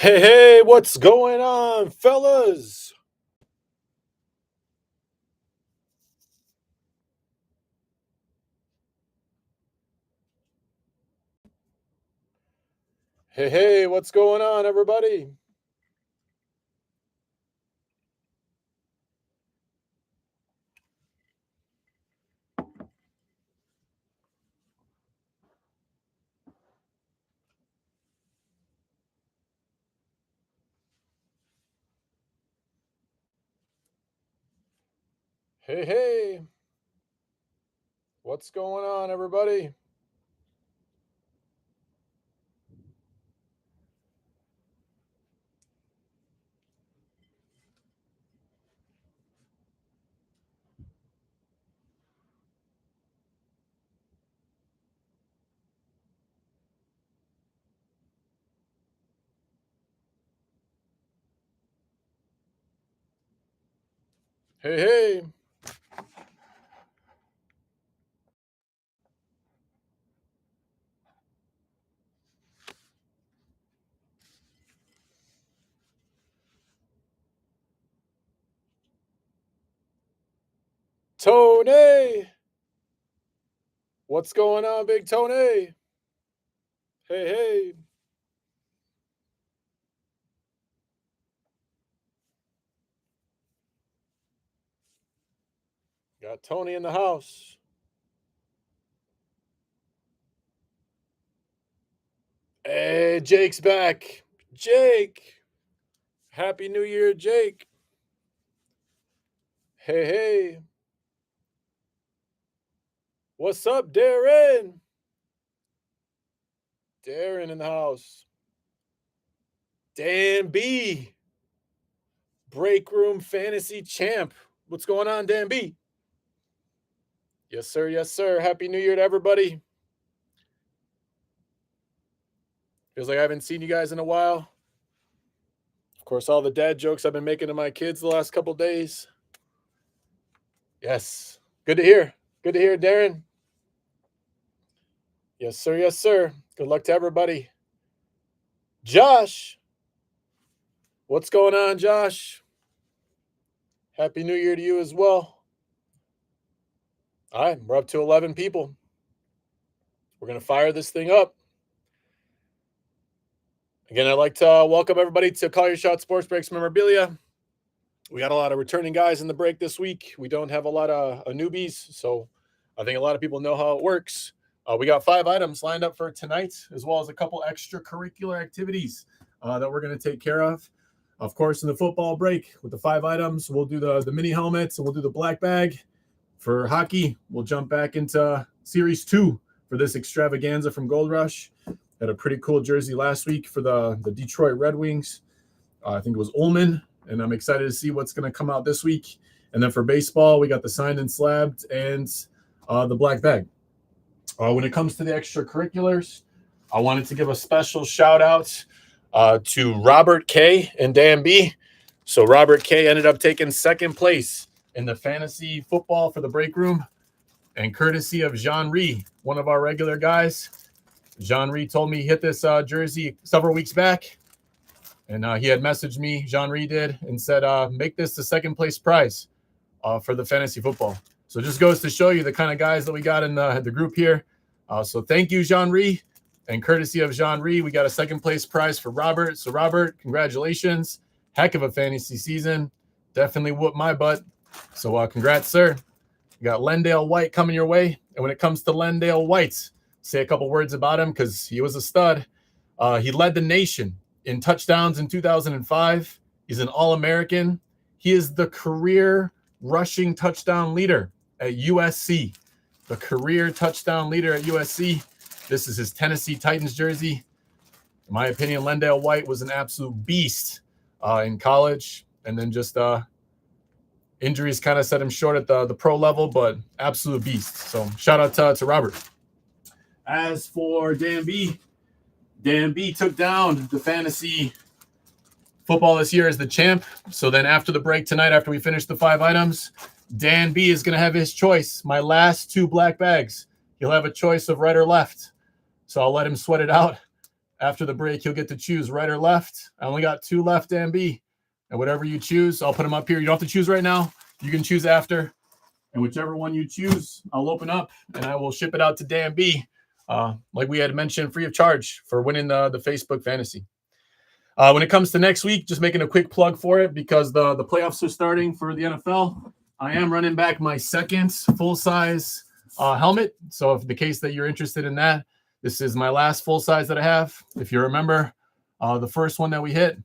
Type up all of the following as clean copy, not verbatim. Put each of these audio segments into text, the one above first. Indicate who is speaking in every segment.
Speaker 1: Hey, what's going on, fellas? Hey, what's going on, everybody? Hey, what's going on, everybody? Hey, Tony, what's going on, Big Tony? Hey, got Tony in the house. Hey, Jake's back. Jake, Happy New Year, Jake. Hey, what's up, Darren? Darren in the house. Dan B, Break Room Fantasy Champ. What's going on, Dan B? Yes, sir. Yes, sir. Happy New Year to everybody. Feels like I haven't seen you guys in a while. Of course, all the dad jokes I've been making to my kids the last couple days. Yes. Good to hear. Good to hear, Darren. Yes, sir. Yes, sir. Good luck to everybody. Josh. What's going on, Josh? Happy New Year to you as well. All right. We're up to 11 people. We're going to fire this thing up. Again, I'd like to welcome everybody to Call Your Shot Sports Breaks Memorabilia. We got a lot of returning guys in the break this week. We don't have a lot of newbies, so I think a lot of people know how it works. We got 5 items lined up for tonight, as well as a couple extracurricular activities that we're going to take care of. Of course, in the football break, with the 5 items, we'll do the mini helmets and we'll do the black bag. For hockey, we'll jump back into Series 2 for this extravaganza from Gold Rush. Had a pretty cool jersey last week for the Detroit Red Wings. I think it was Ullman, and I'm excited to see what's going to come out this week. And then for baseball, we got the signed and slabbed and the black bag. When it comes to the extracurriculars, I wanted to give a special shout out to Robert K and Dan B. So Robert K ended up taking second place in the fantasy football for the break room, and courtesy of Jean Ree, one of our regular guys. Jean Ree told me he hit this jersey several weeks back, and he had messaged me, Jean Ree did, and said, make this the second place prize for the fantasy football. So it just goes to show you the kind of guys that we got in the group here. So thank you, Jean Ree. And courtesy of Jean Ree, we got a second place prize for Robert. So Robert, congratulations. Heck of a fantasy season. Definitely whooped my butt. So congrats, sir. You got Lendale White coming your way. And when it comes to Lendale White, say a couple words about him because he was a stud. He led the nation in touchdowns in 2005. He's an All-American. He is the career rushing touchdown leader at USC. The career touchdown leader at USC. This is his Tennessee Titans jersey. In my opinion, Lendale White was an absolute beast in college. And then just injuries kind of set him short at the pro level, but absolute beast. So shout out to Robert. As for Dan B took down the fantasy football this year as the champ. So then after the break tonight, after we finish the 5 items, Dan B is going to have his choice. My last 2 black bags. He'll have a choice of right or left. So I'll let him sweat it out after the break, you'll get to choose right or left. I only got 2 left, Dan B. And whatever you choose, I'll put them up here. You don't have to choose right now. You can choose after. And whichever one you choose, I'll open up and I will ship it out to Dan B. Like we had mentioned, free of charge for winning the Facebook fantasy. When it comes to next week, just making a quick plug for it because the playoffs are starting for the NFL. I am running back my second full-size helmet. So if the case that you're interested in that, this is my last full-size that I have. If you remember, the first one that we hit,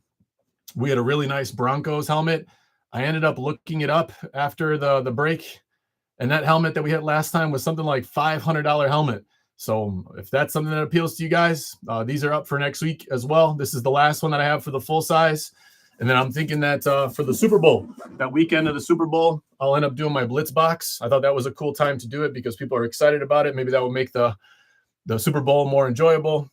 Speaker 1: we had a really nice Broncos helmet. I ended up looking it up after the break, and that helmet that we hit last time was something like $500 helmet. So if that's something that appeals to you guys, these are up for next week as well. This is the last one that I have for the full size. And then I'm thinking that for the Super Bowl, that weekend of the Super Bowl, I'll end up doing my Blitz box. I thought that was a cool time to do it because people are excited about it. Maybe that will make the Super Bowl more enjoyable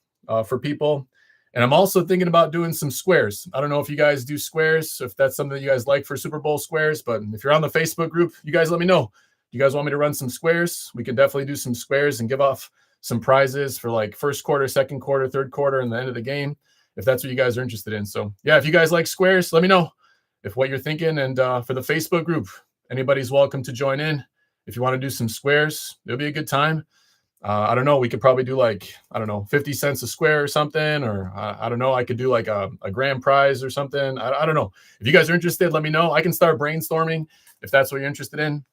Speaker 1: for people. And I'm also thinking about doing some squares. I don't know if you guys do squares, if that's something that you guys like for Super Bowl squares, but if you're on the Facebook group, you guys let me know. You guys want me to run some squares? We can definitely do some squares and give off some prizes for like first quarter, second quarter, third quarter, and the end of the game, if that's what you guys are interested in. So yeah, if you guys like squares, let me know if what you're thinking. And for the Facebook group, anybody's welcome to join in. If you want to do some squares, it'll be a good time. I don't know. We could probably do like, I don't know, 50 cents a square or something, or I don't know. I could do like a grand prize or something. I don't know. If you guys are interested, let me know. I can start brainstorming if that's what you're interested in.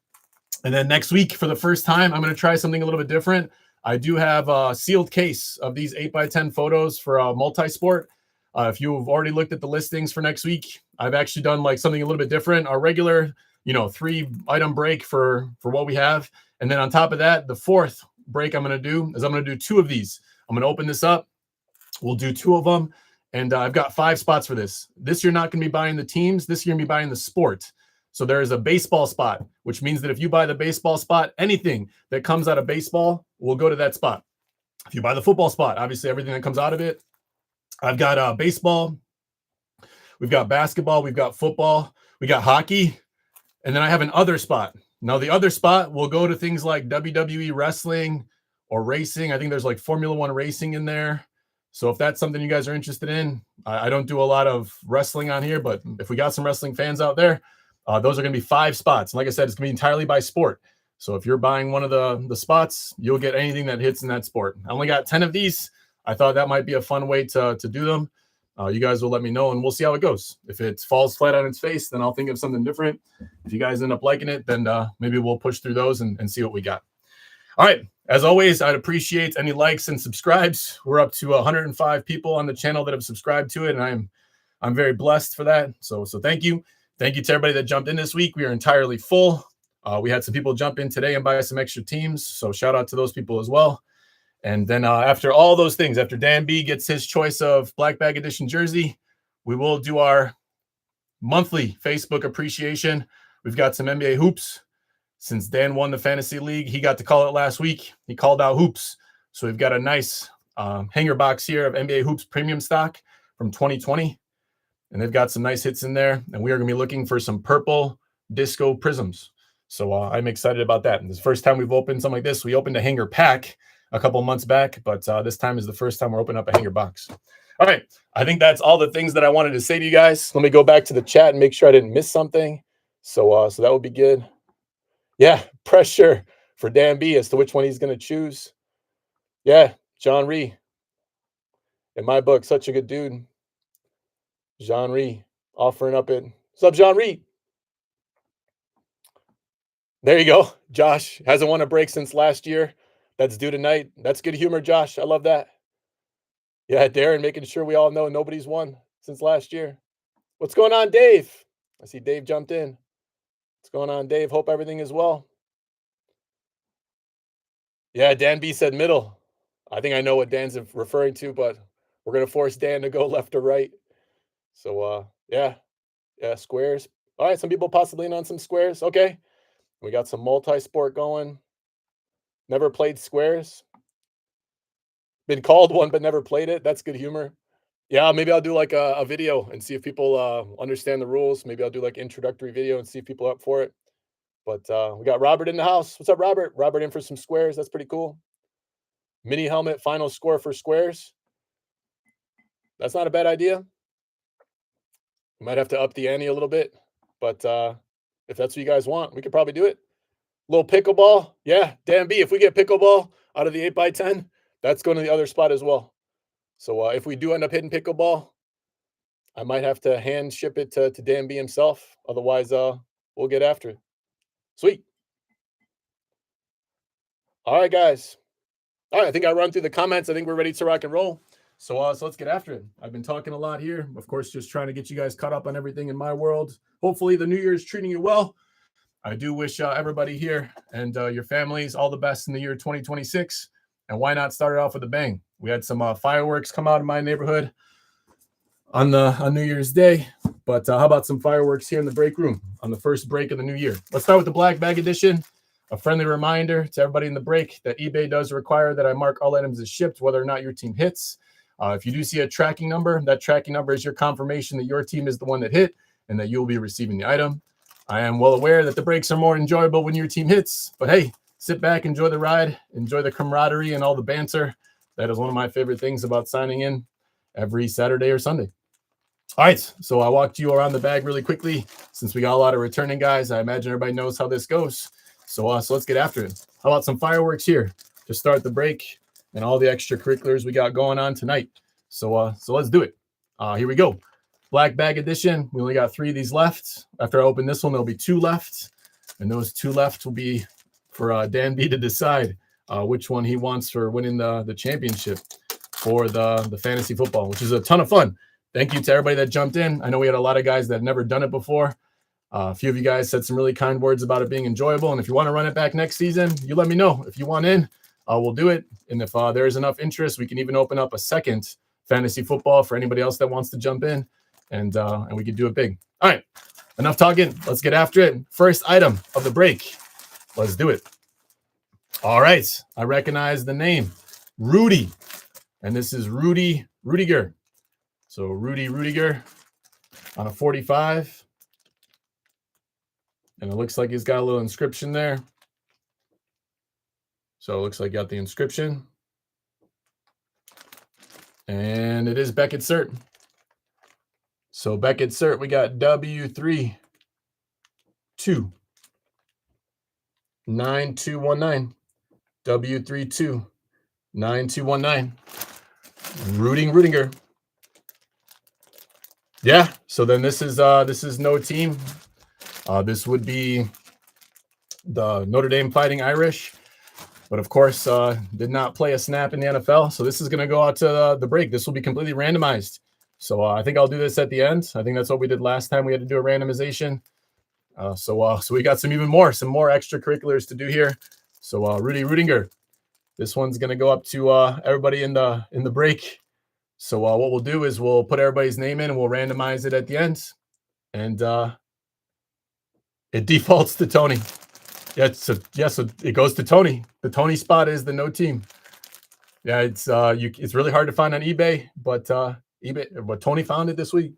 Speaker 1: And then next week, for the first time, I'm going to try something a little bit different. I do have a sealed case of these 8x10 photos for multi-sport. If you've already looked at the listings for next week, I've actually done like something a little bit different. Our regular, 3-item break for what we have. And then on top of that, the fourth break I'm going to do is I'm going to do 2 of these. I'm going to open this up. We'll do 2 of them. And I've got 5 spots for this. This you're not going to be buying the teams. This you're going to be buying the sport. So there is a baseball spot, which means that if you buy the baseball spot, anything that comes out of baseball will go to that spot. If you buy the football spot, obviously everything that comes out of it. I've got baseball. We've got basketball. We've got football. We got hockey. And then I have an other spot. Now, the other spot will go to things like WWE wrestling or racing. I think there's like Formula One racing in there. So if that's something you guys are interested in, I don't do a lot of wrestling on here, but if we got some wrestling fans out there, those are going to be 5 spots. And like I said, it's going to be entirely by sport. So if you're buying one of the spots, you'll get anything that hits in that sport. I only got 10 of these. I thought that might be a fun way to do them. You guys will let me know, and we'll see how it goes. If it falls flat on its face, then I'll think of something different. If you guys end up liking it, then maybe we'll push through those and see what we got. All right. As always, I'd appreciate any likes and subscribes. We're up to 105 people on the channel that have subscribed to it, and I'm very blessed for that. So thank you. Thank you to everybody that jumped in this week. We are entirely full. We had some people jump in today and buy some extra teams. So shout out to those people as well. And then after all those things, after Dan B gets his choice of Black Bag Edition jersey, we will do our monthly Facebook appreciation. We've got some NBA hoops. Since Dan won the fantasy league, he got to call it last week. He called out hoops. So we've got a nice hanger box here of NBA hoops premium stock from 2020. And they've got some nice hits in there. And we are going to be looking for some purple disco prisms. So I'm excited about that. And this is the first time we've opened something like this. We opened a hanger pack a couple months back, but this time is the first time we're opening up a hanger box. All right. I think that's all the things that I wanted to say to you guys. Let me go back to the chat and make sure I didn't miss something. So that would be good. Yeah. Pressure for Dan B as to which one he's going to choose. Yeah. John Ree. In my book, such a good dude. John Ree offering up it. What's up, John Ree? There you go. Josh hasn't won a break since last year. That's due tonight. That's good humor, Josh. I love that. Yeah, Darren making sure we all know nobody's won since last year. What's going on, Dave? I see Dave jumped in. What's going on, Dave? Hope everything is well. Yeah, Dan B said middle. I think I know what Dan's referring to, but we're going to force Dan to go left or right. So, yeah, squares. All right, some people possibly in on some squares. Okay, we got some multi-sport going. Never played squares. Been called one, but never played it. That's good humor. Yeah, maybe I'll do like a video and see if people understand the rules. Maybe I'll do like introductory video and see if people are up for it. But we got Robert in the house. What's up, Robert? Robert in for some squares. That's pretty cool. Mini helmet, final score for squares. That's not a bad idea. We might have to up the ante a little bit, but if that's what you guys want, we could probably do it. Little pickleball. Yeah, damn B. If we get pickleball out of the 8x10, that's going to the other spot as well. So if we do end up hitting pickleball, I might have to hand ship it to Dan B himself. Otherwise, we'll get after it. Sweet. All right, guys. All right, I think I run through the comments. I think we're ready to rock and roll. So let's get after it. I've been talking a lot here. Of course, just trying to get you guys caught up on everything in my world. Hopefully the new year is treating you well. I do wish everybody here and your families all the best in the year 2026. And why not start it off with a bang? We had some fireworks come out in my neighborhood on New Year's Day. But how about some fireworks here in the break room on the first break of the new year? Let's start with the black bag edition. A friendly reminder to everybody in the break that eBay does require that I mark all items as shipped, whether or not your team hits. If you do see a tracking number, that tracking number is your confirmation that your team is the one that hit and that you'll be receiving the item. I am well aware that the breaks are more enjoyable when your team hits, but hey, sit back, enjoy the ride, enjoy the camaraderie and all the banter. That is one of my favorite things about signing in every Saturday or Sunday. All right, so I walked you around the bag really quickly. Since we got a lot of returning guys, I imagine everybody knows how this goes. So let's get after it. How about some fireworks here to start the break and all the extracurriculars we got going on tonight? So let's do it. Here we go. Black bag edition. We only got 3 of these left. After I open this one, there'll be 2 left. And those 2 left will be for Dan B to decide which one he wants for winning the championship for the fantasy football, which is a ton of fun. Thank you to everybody that jumped in. I know we had a lot of guys that had never done it before. A few of you guys said some really kind words about it being enjoyable. And if you want to run it back next season, you let me know. If you want in, we'll do it. And if there's enough interest, we can even open up a second fantasy football for anybody else that wants to jump in. And we can do it big. All right, enough talking. Let's get after it. First item of the break. Let's do it. All right, I recognize the name, Rudy. And this is Rudy Rudiger. So Rudy Rudiger on a 45. And it looks like he's got a little inscription there. So it looks like you got the inscription. And it is Beckett Cert. So Beckett Cert, we got W3 2 9219. W32 9219. Rudiger. Yeah. So then this is no team. This would be the Notre Dame Fighting Irish, but of course did not play a snap in the NFL. So this is going to go out to the break. This will be completely randomized. So I think I'll do this at the end. I think that's what we did last time. We had to do a randomization. So we got some more extracurriculars to do here. So Rudy Rudiger, this one's going to go up to everybody in the break. So what we'll do is we'll put everybody's name in and we'll randomize it at the end. And it defaults to Tony. So it goes to Tony. The Tony spot is the no team. Yeah, it's really hard to find on eBay, but Tony found it this week.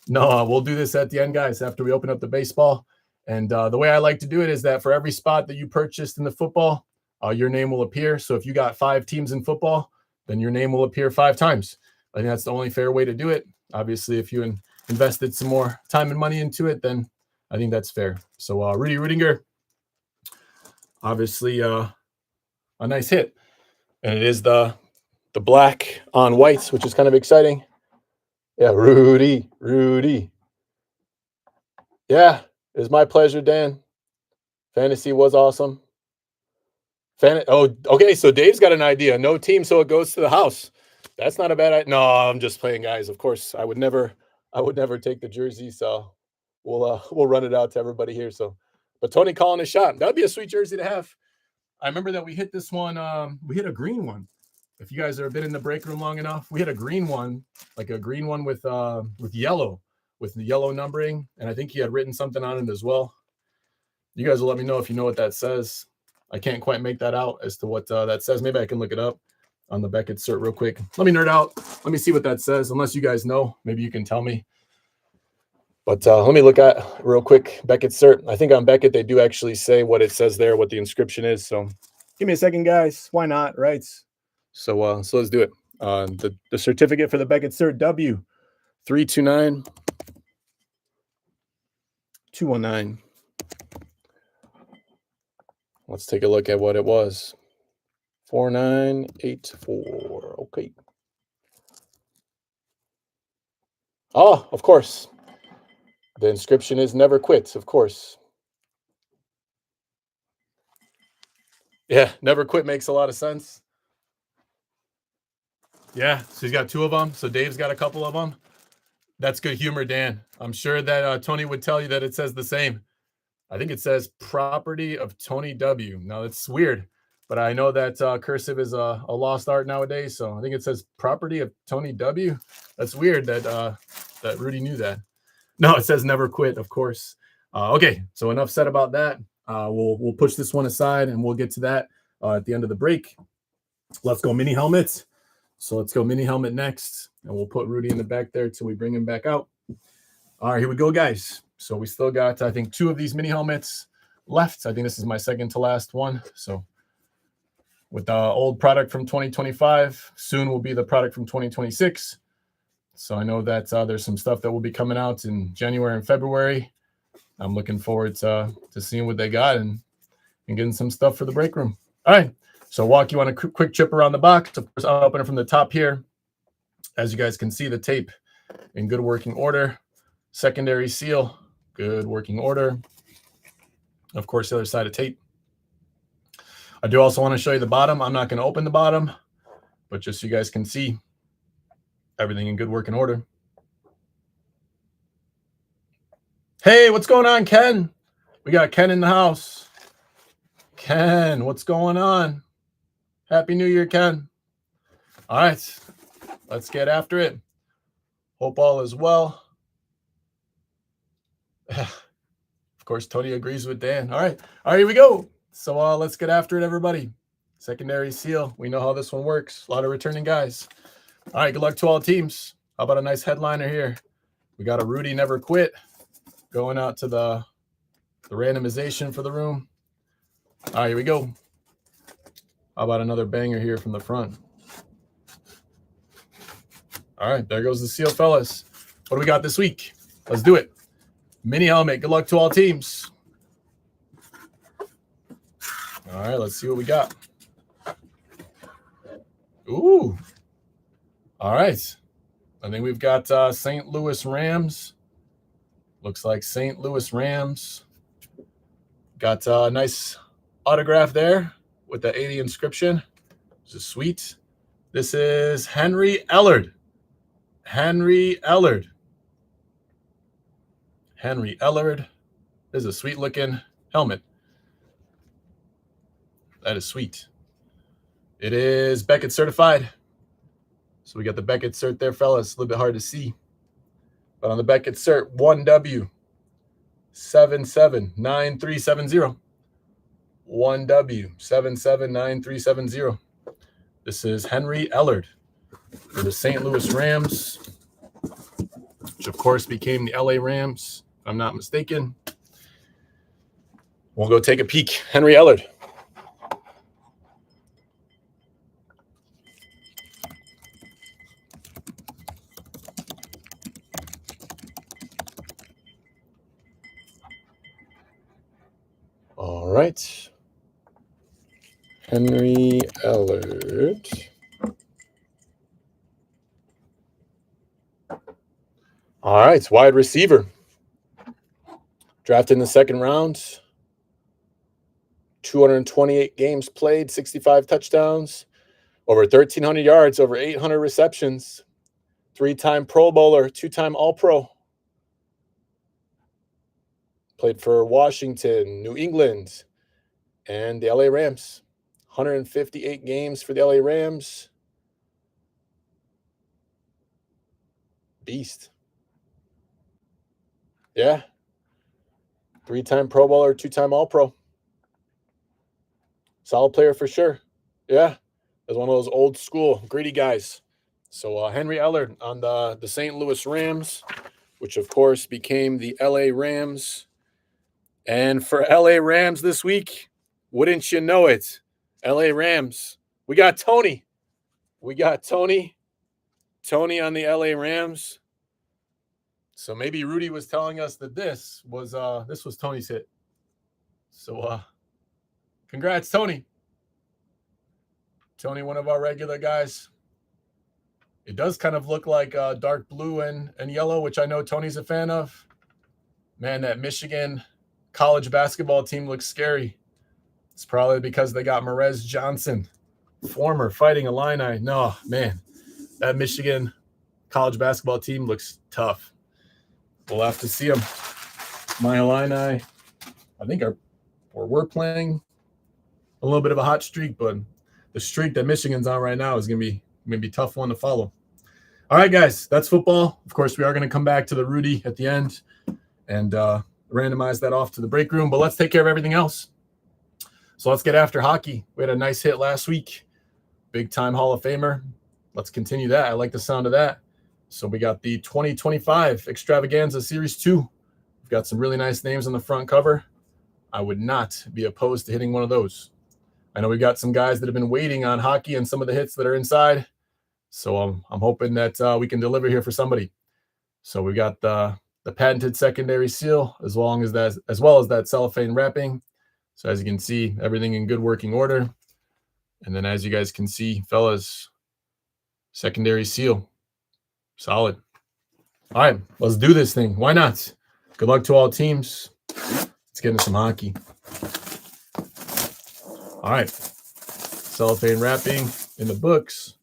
Speaker 1: No, we'll do this at the end, guys, after we open up the baseball. And the way I like to do it is that for every spot that you purchased in the football, your name will appear. So if you got 5 teams in football, then your name will appear 5 times. I think that's the only fair way to do it. Obviously, if you invested some more time and money into it, then I think that's fair. So Rudy Rudiger, obviously a nice hit. And it is the black on whites, which is kind of exciting. Yeah, Rudy. Yeah, it was my pleasure, Dan. Fantasy was awesome. Okay, so Dave's got an idea. No team, so it goes to the house. That's not a bad idea. No, I'm just playing, guys. Of course, I would never take the jersey, so we'll run it out to everybody here. So, but Tony calling a shot. That'd be a sweet jersey to have. I remember that we hit this one. We hit a green one. If you guys have been in the break room long enough, we hit a green one, like a green one with yellow, with the yellow numbering, and I think he had written something on it as well. You guys will let me know if you know what that says. I can't quite make that out as to what that says. Maybe I can look it up on the Beckett Cert real quick. Let me nerd out. Let me see what that says. Unless you guys know, maybe you can tell me. But let me look at real quick Beckett Cert. I think on Beckett they do actually say what it says there, what the inscription is. So give me a second, guys. Why not, right? So let's do it. The certificate for the Beckett Cert W 329 219. Let's take a look at what it was. 4984. Okay. Oh, of course. The inscription is never quit, of course. Yeah, never quit makes a lot of sense. Yeah, so he's got 2 of them. So Dave's got a couple of them. That's good humor, Dan. I'm sure that Tony would tell you that it says the same. I think it says property of Tony W. Now, that's weird, but I know that cursive is a lost art nowadays. So I think it says property of Tony W. That's weird that that Rudy knew that. No, it says never quit, of course. Okay, so enough said about that. We'll push this one aside and we'll get to that at the end of the break. Let's go mini helmets. So let's go mini helmet next, and we'll put Rudy in the back there till we bring him back out. All right, here we go, guys. So we still got, I think, 2 of these mini helmets left. I think this is my second to last one. So with the old product from 2025, soon will be the product from 2026. So I know that there's some stuff that will be coming out in January and February. I'm looking forward to seeing what they got and getting some stuff for the break room. All right. So walk you on a quick trip around the box. Of course, I'll open it from the top here. As you guys can see, the tape in good working order. Secondary seal, good working order. Of course, the other side of tape. I do also want to show you the bottom. I'm not going to open the bottom, but just so you guys can see everything in good working order. Hey, what's going on, Ken? We got Ken in the house. Ken, what's going on? Happy New Year, Ken. All right, let's get after it. Hope all is well. Of course, Tony agrees with Dan. All right, here we go. So let's get after it, everybody. Secondary seal. We know how this one works. A lot of returning guys. All right, good luck to all teams. How about a nice headliner here? We got a Rudy Never Quit going out to the randomization for the room. All right, here we go. How about another banger here from the front? All right, there goes the seal, fellas. What do we got this week? Let's do it. Mini helmet. Good luck to all teams. All right, let's see what we got. Ooh. All right. I think we've got St. Louis Rams. Looks like St. Louis Rams. Got a nice autograph there with the 80 inscription. This is sweet. This is Henry Ellard. Henry Ellard. Henry Ellard. This is a sweet looking helmet. That is sweet. It is Beckett certified. So we got the Beckett cert there, fellas. A little bit hard to see. But on the Beckett cert, 1W 779370. 1W 779370. This is Henry Ellard for the St. Louis Rams, which of course became the LA Rams, if I'm not mistaken. We'll go take a peek. Henry Ellard. All right. Henry Ellard. All right, wide receiver. Drafted in the second round. 228 games played, 65 touchdowns, over 1,300 yards, over 800 receptions. 3-time Pro Bowler, 2-time All-Pro. Played for Washington, New England, and the LA Rams. 158 games for the LA Rams. Beast. Yeah. 3-time Pro Bowler, 2-time All-Pro. Solid player for sure. Yeah. As one of those old school greedy guys. So Henry Ellard on the St. Louis Rams, which of course became the LA Rams. And for LA Rams this week, wouldn't you know it, LA Rams, we got Tony. We got Tony on the LA Rams. So maybe Rudy was telling us that this was Tony's hit. So congrats, Tony. Tony, one of our regular guys. It does kind of look like dark blue and yellow, which I know Tony's a fan of. Man, that Michigan college basketball team looks scary. It's probably because they got Merez Johnson, former Fighting Illini. No, man, that Michigan college basketball team looks tough. We'll have to see them. My Illini, I think we're playing a little bit of a hot streak, but the streak that Michigan's on right now is going to be maybe a tough one to follow. All right, guys, that's football. Of course, we are going to come back to the Rudy at the end and randomize that off to the break room, but let's take care of everything else. So let's get after hockey. We had a nice hit last week. Big-time Hall of Famer. Let's continue that. I like the sound of that. So we got the 2025 Extravaganza Series 2. We've got some really nice names on the front cover. I would not be opposed to hitting one of those. I know we've got some guys that have been waiting on hockey and some of the hits that are inside. So I'm hoping that we can deliver here for somebody. So we've got the patented secondary seal as well as that cellophane wrapping. So as you can see, everything in good working order. And then as you guys can see, fellas, secondary seal. Solid. All right, let's do this thing. Why not? Good luck to all teams. Let's get into some hockey. All right. Cellophane wrapping in the books.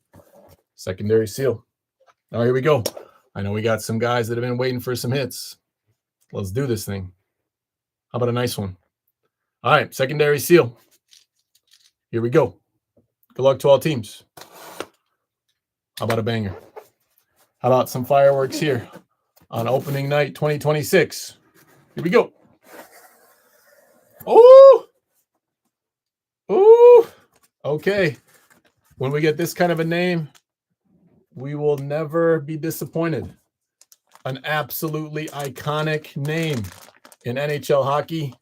Speaker 1: Secondary seal. All right, here we go. I know we got some guys that have been waiting for some hits. Let's do this thing. How about a nice one? All right, secondary seal. Here we go. Good luck to all teams. How about a banger? How about some fireworks here on opening night 2026? Here we go. Oh! Oh! Okay. When we get this kind of a name, we will never be disappointed. An absolutely iconic name in NHL hockey.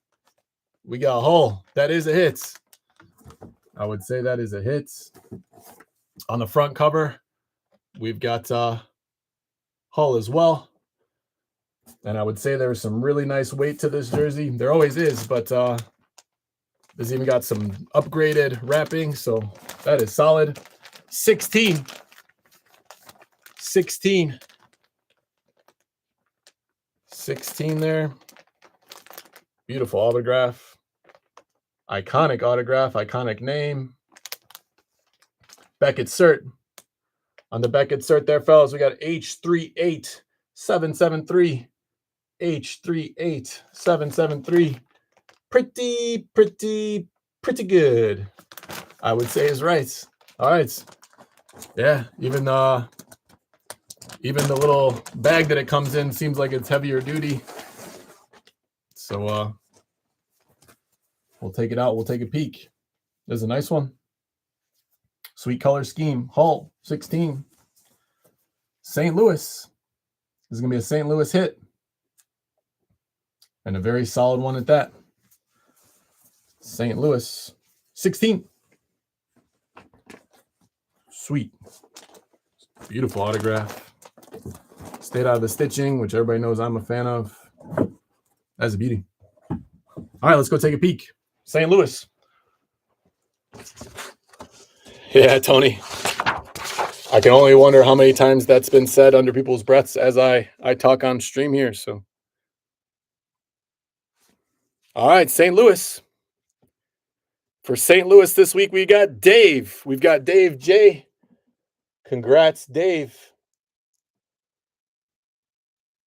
Speaker 1: We got Hull. That is a hit. I would say that is a hit. On the front cover, we've got Hull as well. And I would say there's some really nice weight to this jersey. There always is, but there's even got some upgraded wrapping. So that is solid. 16. 16 there. Beautiful autograph. Iconic autograph, iconic name. Beckett cert. On the Beckett cert there, fellas, we got H38773. H38773. Pretty good. I would say is right. All right. Yeah, even the little bag that it comes in seems like it's heavier duty. So we'll take it out. We'll take a peek. There's a nice one. Sweet color scheme. Hull, 16. St. Louis. This is going to be a St. Louis hit. And a very solid one at that. St. Louis, 16. Sweet. Beautiful autograph. Stayed out of the stitching, which everybody knows I'm a fan of. That's a beauty. All right, let's go take a peek. St. Louis. Yeah, Tony. I can only wonder how many times that's been said under people's breaths as I talk on stream here. So, all right, St. Louis. For St. Louis this week, we got Dave. We've got Dave J. Congrats, Dave.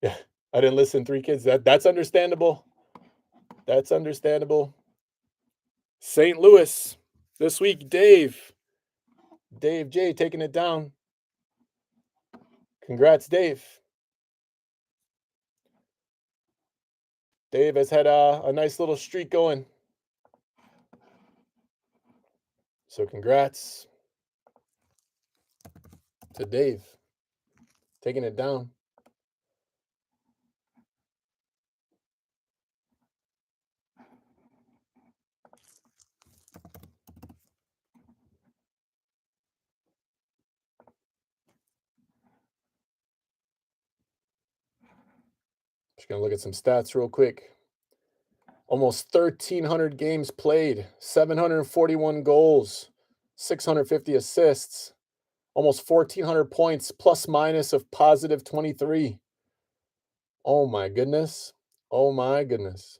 Speaker 1: Yeah, I didn't listen. 3 kids. That's understandable. That's understandable. St. Louis this week, Dave. Dave J taking it down. Congrats, Dave. Dave has had a nice little streak going. So congrats to Dave. Taking it down. Just going to look at some stats real quick. Almost 1,300 games played, 741 goals, 650 assists, almost 1,400 points, plus minus of positive 23. Oh my goodness. Oh my goodness.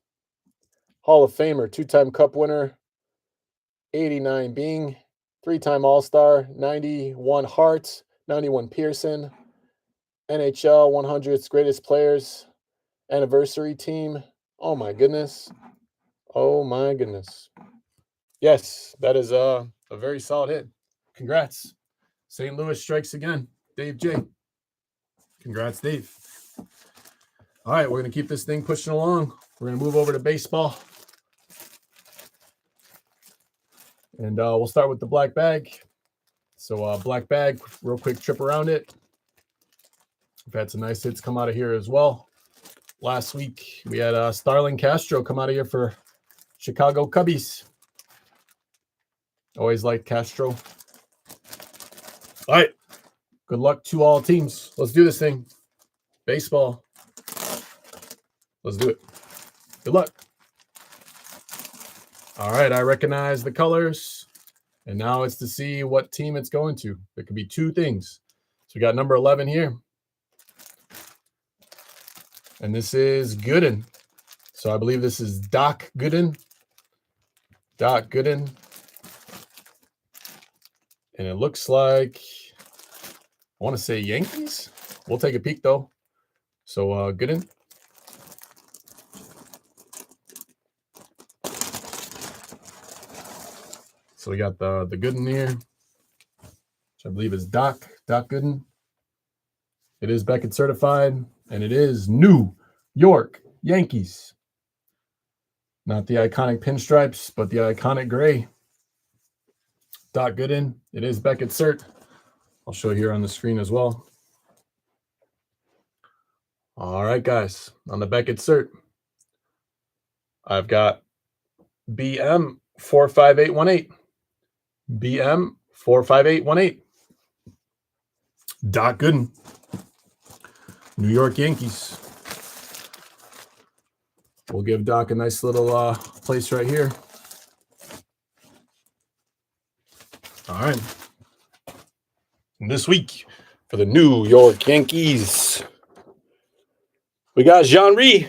Speaker 1: Hall of Famer, 2-time Cup winner, 89 Bing, 3-time All-Star, 91 Hart, 91 Pearson, NHL 100's greatest players, anniversary team. Oh my goodness. Oh my goodness. Yes, that is a very solid hit. Congrats. St. Louis strikes again. Dave J. Congrats, Dave. All right, we're going to keep this thing pushing along. We're going to move over to baseball. And we'll start with the black bag. So black bag, real quick trip around it. We've had some nice hits come out of here as well. Last week, we had Starlin Castro come out of here for Chicago Cubbies. Always liked Castro. All right. Good luck to all teams. Let's do this thing. Baseball. Let's do it. Good luck. All right. I recognize the colors. And now it's to see what team it's going to. It could be two things. So we got number 11 here. And this is Gooden. So I believe this is Doc Gooden. Doc Gooden. And it looks like, I want to say Yankees. We'll take a peek, though. So Gooden. So we got the Gooden here, which I believe is Doc Gooden. It is Beckett certified, and it is New York Yankees. Not the iconic pinstripes, but the iconic gray. Doc Gooden. It is Beckett cert. I'll show you here on the screen as well. All right, guys. On the Beckett cert, I've got BM 45818. BM 45818. Doc Gooden. New York Yankees. We'll give Doc a nice little place right here. All right. And this week for the New York Yankees, we got Jean-Ry.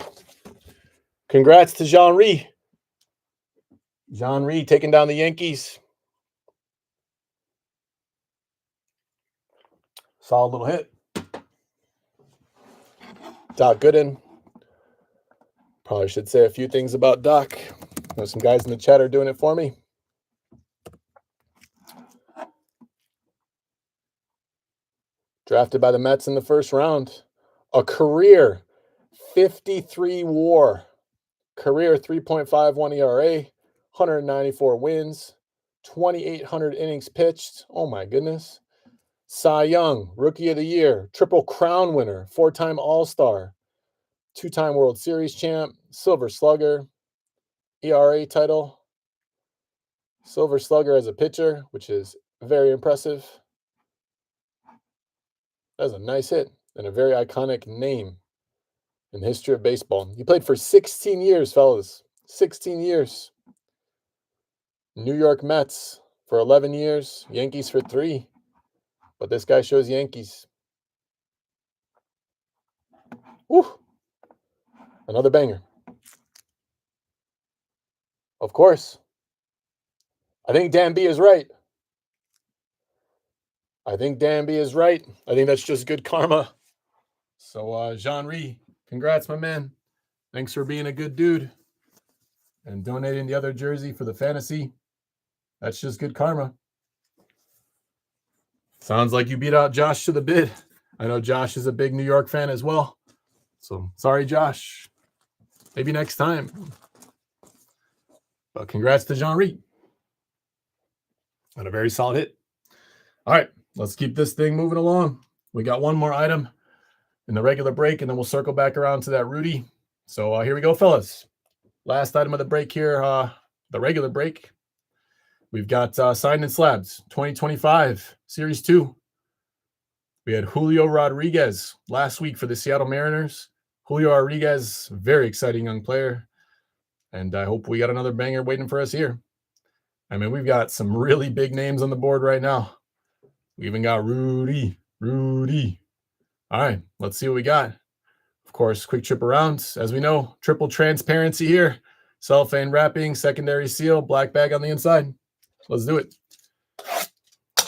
Speaker 1: Congrats to Jean-Ry. Jean-Ry taking down the Yankees. Solid little hit. Doc Gooden. Probably should say a few things about Doc. There's some guys in the chat are doing it for me. Drafted by the Mets in the first round. A career 53 WAR. Career 3.51 ERA. 194 wins. 2,800 innings pitched. Oh my goodness. Cy Young, Rookie of the Year, Triple Crown winner, 4-time All-Star, 2-time World Series champ, Silver Slugger, ERA title, Silver Slugger as a pitcher, which is very impressive. That's a nice hit and a very iconic name in the history of baseball. He played for 16 years, fellas. 16 years. New York Mets for 11 years, Yankees for 3. But this guy shows Yankees. Woo! Another banger. Of course. I think Dan B is right. I think that's just good karma. So, Jean-Ry, congrats, my man. Thanks for being a good dude and donating the other jersey for the fantasy. That's just good karma. Sounds like you beat out Josh to the bid. I know Josh is a big New York fan as well. So sorry, Josh. Maybe next time. But congrats to Jean-Ry. And a very solid hit. All right, let's keep this thing moving along. We got one more item in the regular break, and then we'll circle back around to that Rudy. So here we go, fellas. Last item of the break here, the regular break. We've got Signed and Slabbed 2025 Series 2. We had Julio Rodriguez last week for the Seattle Mariners. Julio Rodriguez, very exciting young player. And I hope we got another banger waiting for us here. I mean, we've got some really big names on the board right now. We even got Rudy. All right, let's see what we got. Of course, quick trip around. As we know, triple transparency here. Cellophane wrapping, secondary seal, black bag on the inside. Let's do it.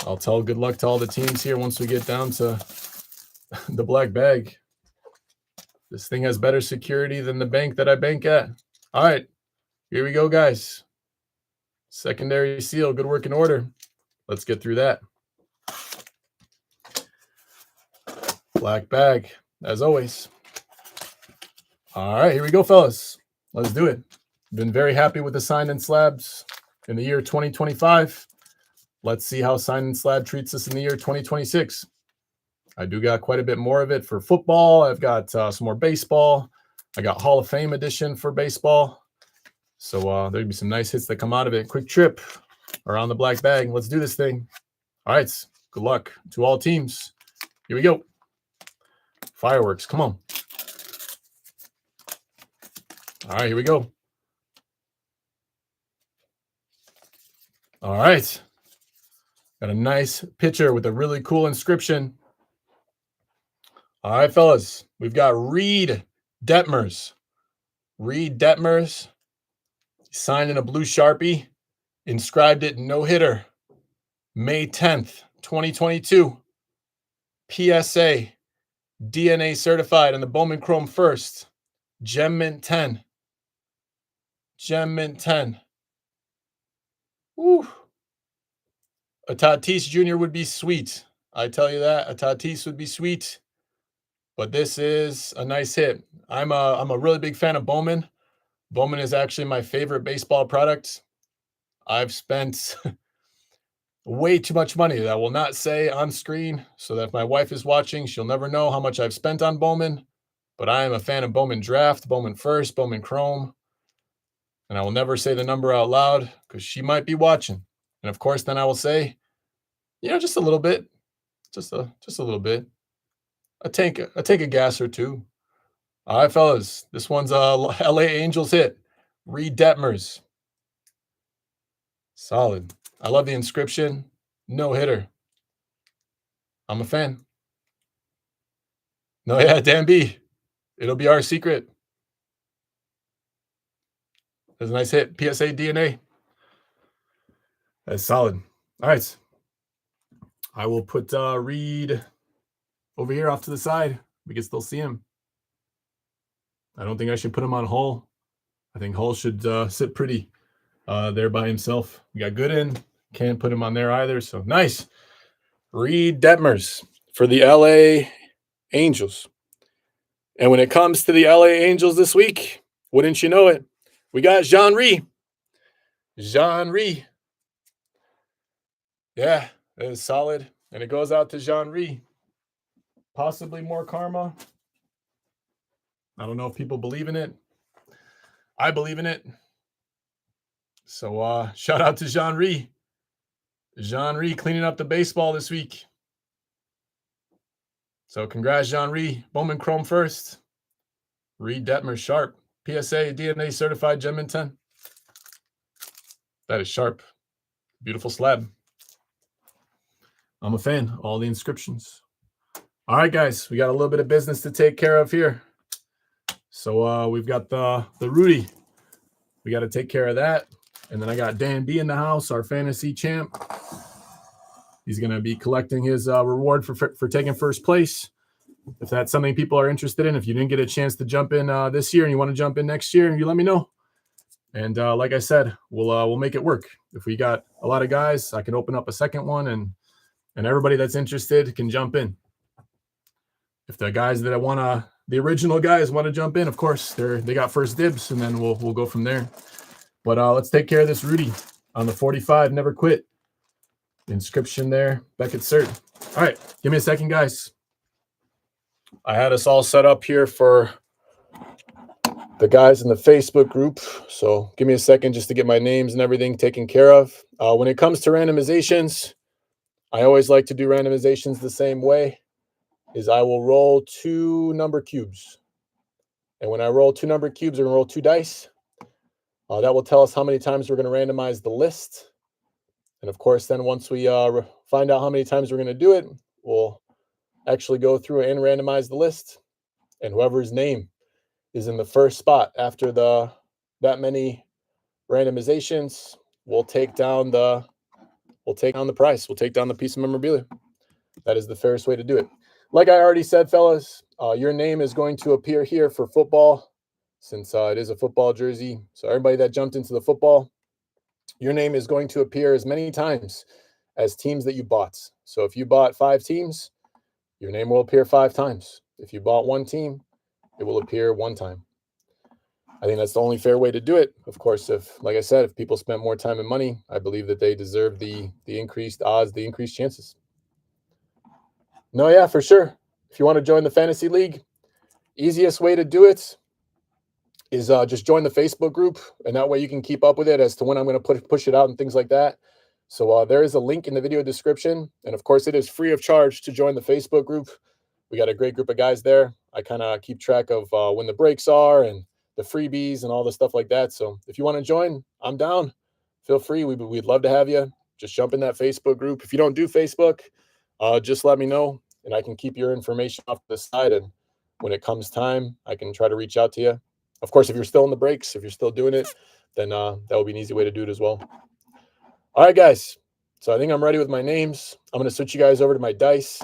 Speaker 1: I'll tell good luck to all the teams here once we get down to the black bag. This thing has better security than the bank that I bank at. All right, here we go, guys. Secondary seal, good working order. Let's get through that. Black bag, as always. All right, here we go, fellas. Let's do it. Been very happy with the Sign and Slabs in the year 2025. Let's see how Sign and Slab treats us in the year 2026. I do got quite a bit more of it for football. I've got some more baseball. I got Hall of Fame edition for baseball. So there'll be some nice hits that come out of it. Quick trip around the black bag. Let's do this thing. All right. Good luck to all teams. Here we go. Fireworks. Come on. All right. Here we go. All right. Got a nice picture with a really cool inscription. All right, fellas. We've got Reed Detmers. Reed Detmers. Signed in a blue Sharpie. Inscribed it no-hitter. May 10th, 2022. PSA. DNA certified on the Bowman Chrome first. Gem Mint 10. Gem Mint 10. Woo. A Tatis Jr. would be sweet. I tell you that. A Tatis would be sweet. But this is a nice hit. I'm a really big fan of Bowman. Bowman is actually my favorite baseball product. I've spent way too much money that I will not say on screen, so that if my wife is watching, she'll never know how much I've spent on Bowman. But I am a fan of Bowman Draft, Bowman First, Bowman Chrome. And I will never say the number out loud because she might be watching. And of course, then I will say, just a little bit. Just a little bit. I take a gas or two. All right, fellas. This one's a LA Angels hit. Reed Detmers. Solid. I love the inscription. No hitter. I'm a fan. No, yeah, Dan B. It'll be our secret. That's a nice hit. PSA DNA. That's solid. All right. I will put Reed over here off to the side. We can still see him. I don't think I should put him on Hull. I think Hull should sit pretty there by himself. We got Gooden. Can't put him on there either. So nice. Reed Detmers for the LA Angels. And when it comes to the LA Angels this week, wouldn't you know it, we got Jean-Ry. Jean-Ry. Yeah, it is solid. And it goes out to Jean-Ry. Possibly more karma. I don't know if people believe in it. I believe in it. So shout out to Jean-Ry. Jean-Ry cleaning up the baseball this week. So congrats, Jean-Ry. Bowman Chrome first. Reed Detmer sharp. PSA DNA certified Gem Mint 10. That is sharp. Beautiful slab. I'm a fan. All the inscriptions. All right, guys. We got a little bit of business to take care of here. So we've got the Rudy. We got to take care of that. And then I got Dan B in the house, our fantasy champ. He's going to be collecting his reward for taking first place. If that's something people are interested in, if you didn't get a chance to jump in this year and you want to jump in next year, you let me know. And like I said, we'll make it work. If we got a lot of guys, I can open up a second one, and everybody that's interested can jump in. If the guys that the original guys want to jump in, of course, they got first dibs, and then we'll go from there. But let's take care of this Rudy on the 45. Never quit. Inscription there. Beckett cert. All right. Give me a second, guys. I had us all set up here for the guys in the Facebook group. So give me a second just to get my names and everything taken care of. When it comes to randomizations, I always like to do randomizations the same way. Is I will roll 2 number cubes. And when I roll 2 number cubes, we're going to roll 2 dice. That will tell us how many times we're going to randomize the list. And of course, then once we find out how many times we're going to do it, we'll actually go through and randomize the list. And whoever's name is in the first spot after that many randomizations, we'll take down the price. We'll take down the piece of memorabilia. That is the fairest way to do it. Like I already said, fellas, your name is going to appear here for football, since it is a football jersey. So everybody that jumped into the football, your name is going to appear as many times as teams that you bought. So if you bought 5 teams, your name will appear 5 times. If you bought 1 team, it will appear 1 time. I think that's the only fair way to do it. Of course, like I said, if people spent more time and money, I believe that they deserve the increased odds, the increased chances. No, yeah, for sure. If you want to join the fantasy league, easiest way to do it is just join the Facebook group, and that way you can keep up with it as to when I'm going to push it out and things like that. So there is a link in the video description, and of course, it is free of charge to join the Facebook group. We got a great group of guys there. I kind of keep track of when the breaks are and the freebies and all the stuff like that. So if you want to join, I'm down. Feel free. We'd love to have you. Just jump in that Facebook group. If you don't do Facebook, just let me know, and I can keep your information off the side. And when it comes time, I can try to reach out to you. Of course, if you're still in the breaks, if you're still doing it, then that will be an easy way to do it as well. All right, guys. So I think I'm ready with my names. I'm going to switch you guys over to my dice.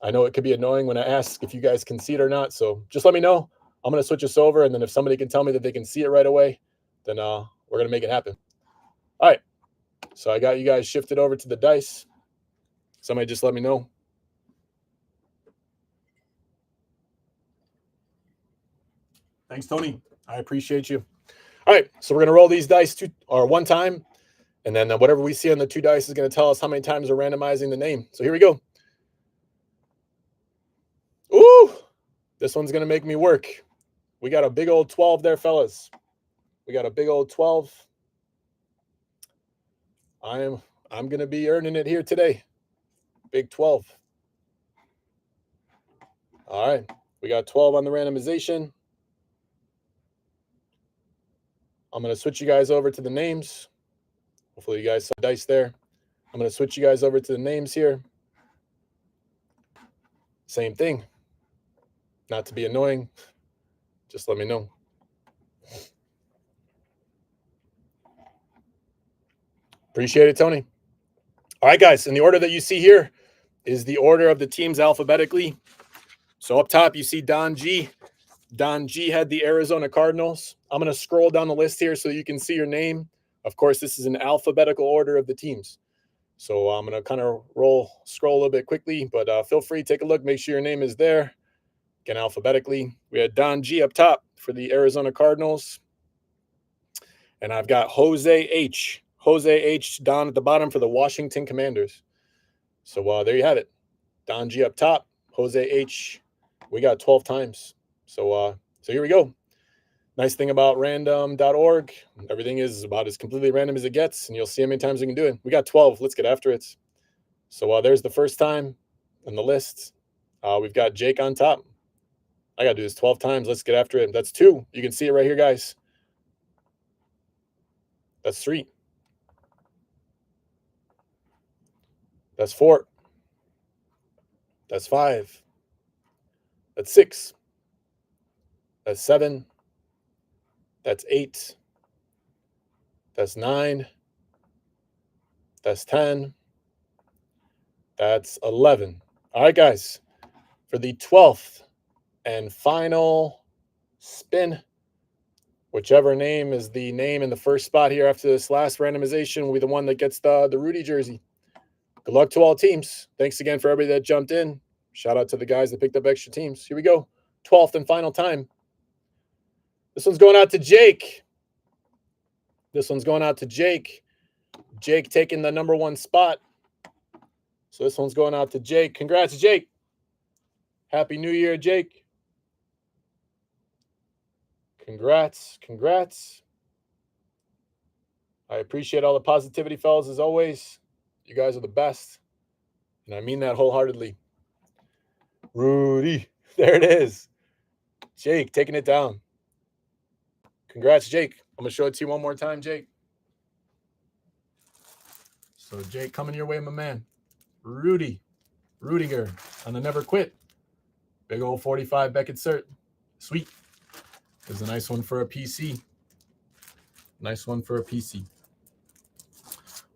Speaker 1: I know it could be annoying when I ask if you guys can see it or not. So just let me know. I'm going to switch this over. And then if somebody can tell me that they can see it right away, then we're going to make it happen. All right. So I got you guys shifted over to the dice. Somebody just let me know. Thanks, Tony. I appreciate you. All right. So we're going to roll these dice 1 time. And then whatever we see on the 2 dice is going to tell us how many times we're randomizing the name. So here we go. Ooh, this one's going to make me work. We got a big old 12 there, fellas. We got a big old 12. I'm going to be earning it here today. Big 12. All right. We got 12 on the randomization. I'm going to switch you guys over to the names. Hopefully you guys saw dice there. I'm going to switch you guys over to the names here. Same thing. Not to be annoying, just let me know. Appreciate it, Tony. All right, guys. And the order that you see here is the order of the teams alphabetically. So up top, you see Don G. Don G had the Arizona Cardinals. I'm going to scroll down the list here so you can see your name. Of course, this is an alphabetical order of the teams. So I'm going to kind of scroll a little bit quickly, but feel free, take a look, make sure your name is there. Again, alphabetically. We had Don G up top for the Arizona Cardinals. And I've got Jose H. Jose H. down at the bottom for the Washington Commanders. So there you have it. Don G up top, Jose H. We got 12 times. So here we go. Nice thing about random.org, everything is about as completely random as it gets, and you'll see how many times we can do it. We got 12. Let's get after it. So there's the first time on the list. We've got Jake on top. I got to do this 12 times. Let's get after it. That's 2. You can see it right here, guys. That's 3. That's 4. That's 5. That's 6. That's 7. That's 8. That's 9. That's 10. That's 11. All right, guys. For the 12th and final spin, whichever name is the name in the first spot here after this last randomization will be the one that gets the Rudy jersey. Good luck to all teams. Thanks again for everybody that jumped in. Shout out to the guys that picked up extra teams. Here we go. 12th and final time. This one's going out to Jake. This one's going out to Jake. Jake taking the number 1 spot. So this one's going out to Jake. Congrats, Jake. Happy New Year, Jake. Congrats. Congrats. I appreciate all the positivity, fellas, as always. You guys are the best. And I mean that wholeheartedly. Rudy. There it is. Jake taking it down. Congrats, Jake. I'm going to show it to you one more time, Jake. So, Jake, coming your way, my man. Rudiger on the Never Quit. Big old 45 Beckett cert. Sweet. There's a nice one for a PC. Nice one for a PC.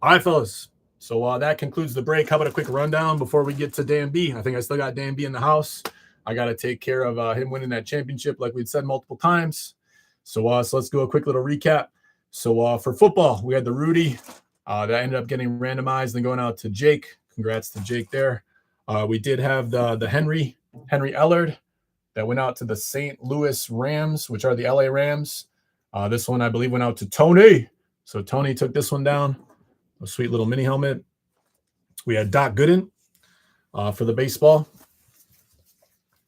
Speaker 1: All right, fellas. So that concludes the break. How about a quick rundown before we get to Dan B? I think I still got Dan B in the house. I got to take care of him winning that championship like we'd said multiple times. So let's do a quick little recap. So for football, we had the Rudy. That ended up getting randomized and going out to Jake. Congrats to Jake there. We did have the Henry Ellard that went out to the St. Louis Rams, which are the LA Rams. This one, I believe, went out to Tony. So Tony took this one down. A sweet little mini helmet. We had Doc Gooden for the baseball.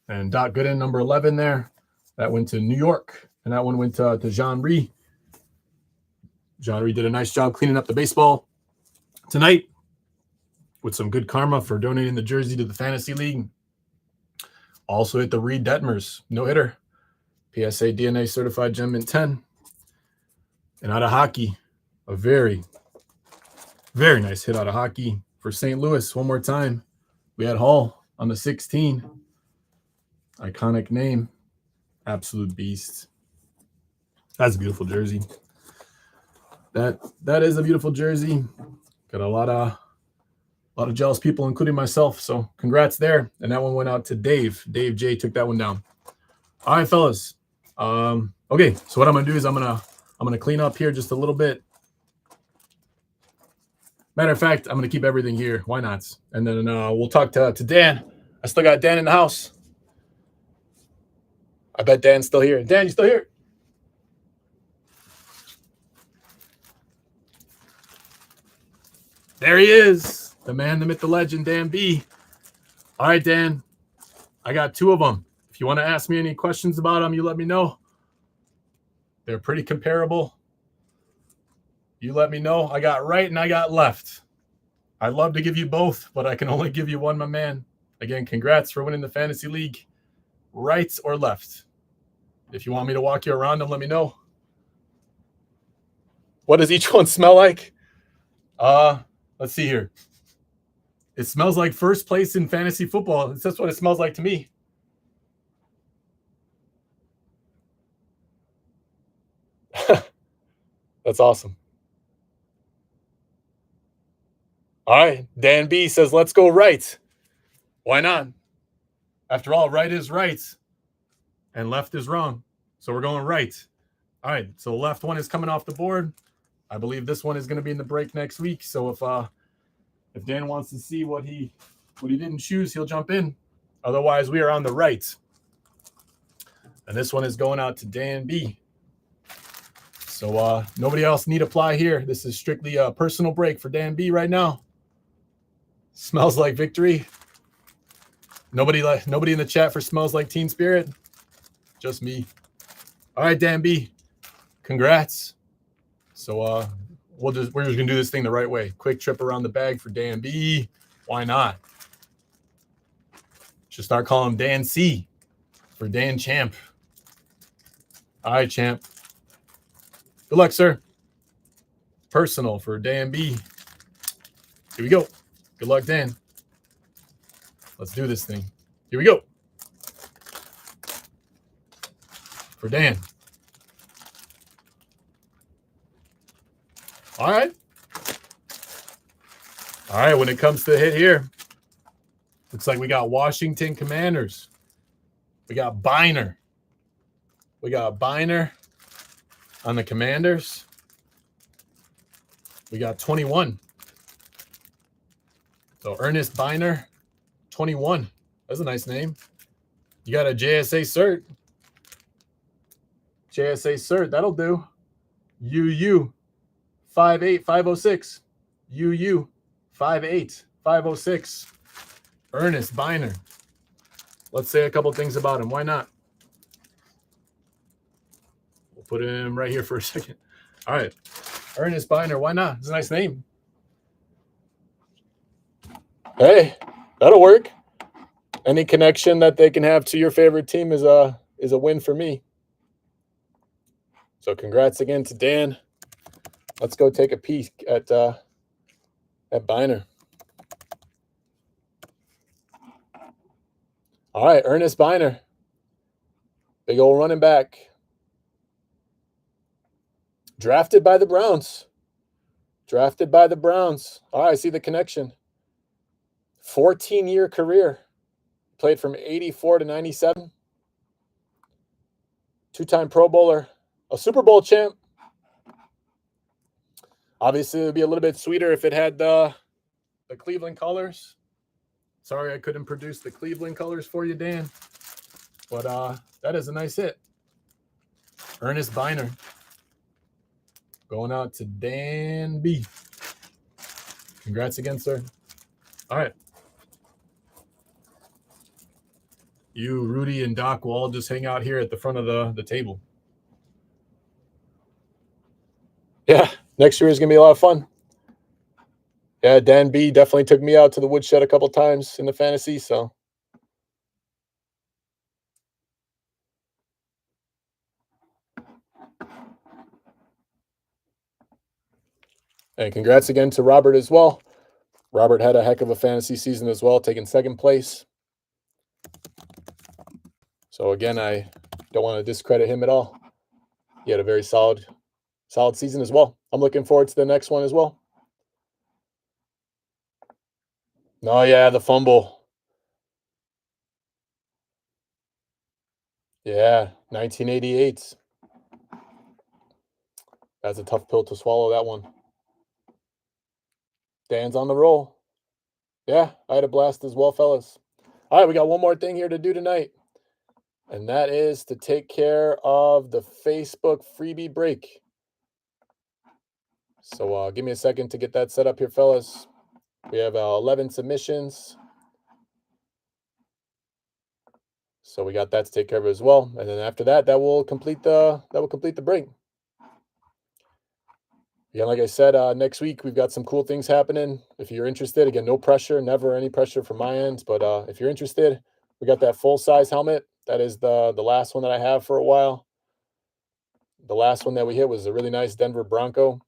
Speaker 1: And Doc Gooden, number 11 there. That went to New York. And that one went to Jean-Rie. Jean-Rie did a nice job cleaning up the baseball tonight with some good karma for donating the jersey to the Fantasy League. Also hit the Reed Detmers, no-hitter. PSA DNA certified gem mint 10. And out of hockey, a very, very nice hit out of hockey for St. Louis. One more time. We had Hall on the 16. Iconic name. Absolute beast. That's a beautiful jersey. That is a beautiful jersey. Got a lot of jealous people, including myself. So congrats there. And that one went out to Dave. Dave J took that one down. All right, fellas. Okay, so what I'm gonna do is I'm gonna clean up here just a little bit. Matter of fact, I'm gonna keep everything here. Why not? And then we'll talk to Dan. I still got Dan in the house. I bet Dan's still here. Dan, you still here? There he is. The man, the myth, the legend, Dan B. All right, Dan. I got two of them. If you want to ask me any questions about them, you let me know. They're pretty comparable. You let me know. I got right and I got left. I'd love to give you both, but I can only give you one, my man. Again, congrats for winning the Fantasy League. Right or left? If you want me to walk you around them, let me know. What does each one smell like? Let's see here. It smells like first place in fantasy football. That's what it smells like to me. That's awesome. All right. Dan B says, let's go right. Why not? After all, right is right and left is wrong. So we're going right. All right. So the left one is coming off the board. I believe this one is going to be in the break next week. So if Dan wants to see what he didn't choose, he'll jump in. Otherwise, we are on the right. And this one is going out to Dan B. So nobody else need apply here. This is strictly a personal break for Dan B right now. Smells like victory. Nobody in the chat for smells like teen spirit. Just me. All right, Dan B. Congrats. So we're just gonna do this thing the right way. Quick trip around the bag for Dan B. Why not? Should start calling him Dan C for Dan Champ. All right, Champ. Good luck, sir. Personal for Dan B. Here we go. Good luck, Dan. Let's do this thing. Here we go. For Dan. All right. All right, when it comes to the hit here, looks like we got Washington Commanders. We got Biner. We got Biner on the Commanders. We got 21. So Ernest Biner, 21. That's a nice name. You got a JSA cert. JSA cert, that'll do. UU 58506. UU 58506. Ernest Biner. Let's say a couple things about him. Why not? We'll put him right here for a second. All right. Ernest Biner. Why not? It's a nice name. Hey, that'll work. Any connection that they can have to your favorite team is a win for me. So congrats again to Dan. Let's go take a peek at Biner. All right, Ernest Biner. Big old running back. Drafted by the Browns. Drafted by the Browns. All right, I see the connection. 14-year career. Played from 84 to 97. Two-time Pro Bowler. A Super Bowl champ. Obviously, it would be a little bit sweeter if it had the Cleveland colors. Sorry I couldn't produce the Cleveland colors for you, Dan. But that is a nice hit. Ernest Biner. Going out to Dan B. Congrats again, sir. All right. You, Rudy, and Doc will all just hang out here at the front of the table. Yeah, next year is going to be a lot of fun. Yeah, Dan B definitely took me out to the woodshed a couple times in the fantasy, so. And congrats again to Robert as well. Robert had a heck of a fantasy season as well, taking second place. So again, I don't want to discredit him at all. He had a very solid season as well. I'm looking forward to the next one as well. Oh, yeah, the fumble. Yeah, 1988. That's a tough pill to swallow, that one. Dan's on the roll. Yeah, I had a blast as well, fellas. All right, we got one more thing here to do tonight, and that is to take care of the Facebook freebie break. So give me a second to get that set up here, fellas. We have 11 submissions. So we got that to take care of as well. And then after that, that will complete the break. Yeah, like I said, next week we've got some cool things happening. If you're interested, again, no pressure, never any pressure from my end. But if you're interested, we got that full-size helmet. That is the last one that I have for a while. The last one that we hit was a really nice Denver Bronco.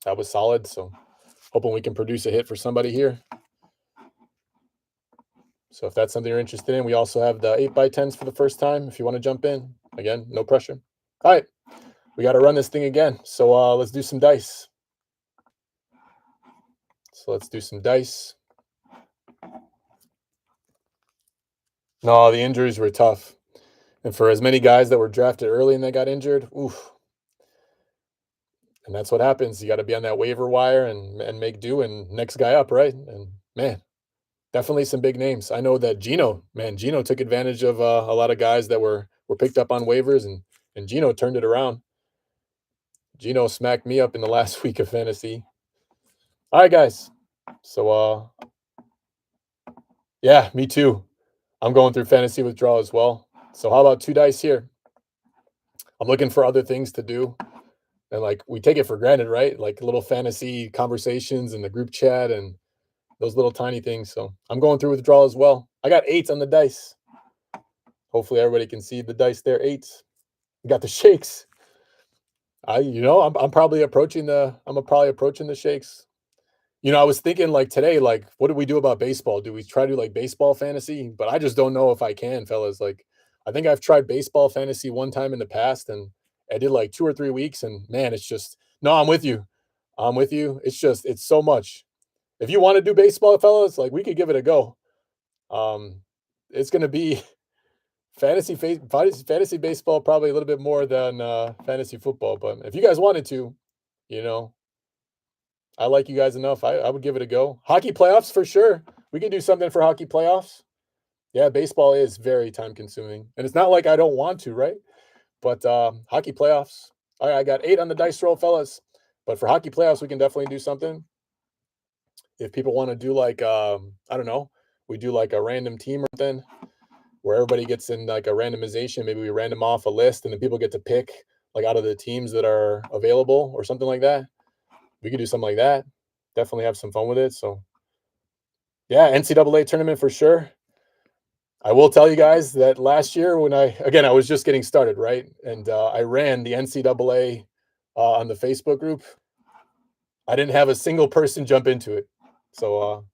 Speaker 1: That was solid. So hoping we can produce a hit for somebody here. So if that's something you're interested in, we also have the 8x10s for the first time. If you want to jump in, again, no pressure. All right. We got to run this thing again. So let's do some dice. So let's do some dice. No, the injuries were tough. And for as many guys that were drafted early and they got injured, oof. And that's what happens. You got to be on that waiver wire and make do and next guy up, right? And man, definitely some big names. I know that Gino took advantage of a lot of guys that were picked up on waivers, and Gino turned it around. Gino smacked me up in the last week of fantasy. All right, guys. So, yeah, me too. I'm going through fantasy withdrawal as well. So how about 2 dice here? I'm looking for other things to do. And like we take it for granted, right? Like little fantasy conversations in the group chat and those little tiny things. So I'm going through withdrawal as well. I got 8s on the dice. Hopefully everybody can see the dice there. 8s. We got the shakes. I'm probably approaching the shakes. I was thinking like today, like, what do we do about baseball? Do we try to do like baseball fantasy? But I just don't know if I can, fellas. Like, I think I've tried baseball fantasy one time in the past and I did like 2 or 3 weeks. And man, it's just, no, I'm with you. It's so much. If you want to do baseball, fellas, like we could give it a go. It's going to be fantasy baseball, probably a little bit more than fantasy football. But if you guys wanted to, I like you guys enough. I would give it a go. Hockey playoffs for sure. We can do something for hockey playoffs. Yeah, baseball is very time consuming. And it's not like I don't want to, right? But hockey playoffs. All right, I got 8 on the dice roll, fellas. But for hockey playoffs, we can definitely do something. If people want to do like, I don't know, we do like a random team or something where everybody gets in like a randomization. Maybe we random off a list and then people get to pick like out of the teams that are available or something like that. We could do something like that. Definitely have some fun with it. So, yeah, NCAA tournament for sure. I will tell you guys that last year when I was just getting started, right? And I ran the NCAA on the Facebook group. I didn't have a single person jump into it. So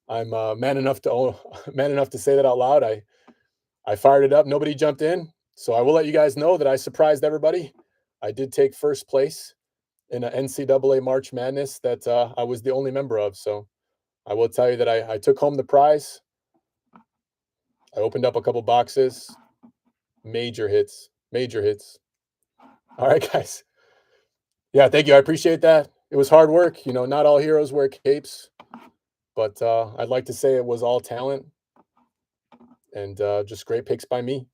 Speaker 1: I'm man enough to man enough to say that out loud. I fired it up. Nobody jumped in. So I will let you guys know that I surprised everybody. I did take first place in an NCAA March Madness that I was the only member of. So I will tell you that I took home the prize. I opened up a couple boxes. Major hits. Major hits. All right, guys. Yeah, thank you. I appreciate that. It was hard work. You know, not all heroes wear capes, but I'd like to say it was all talent and just great picks by me.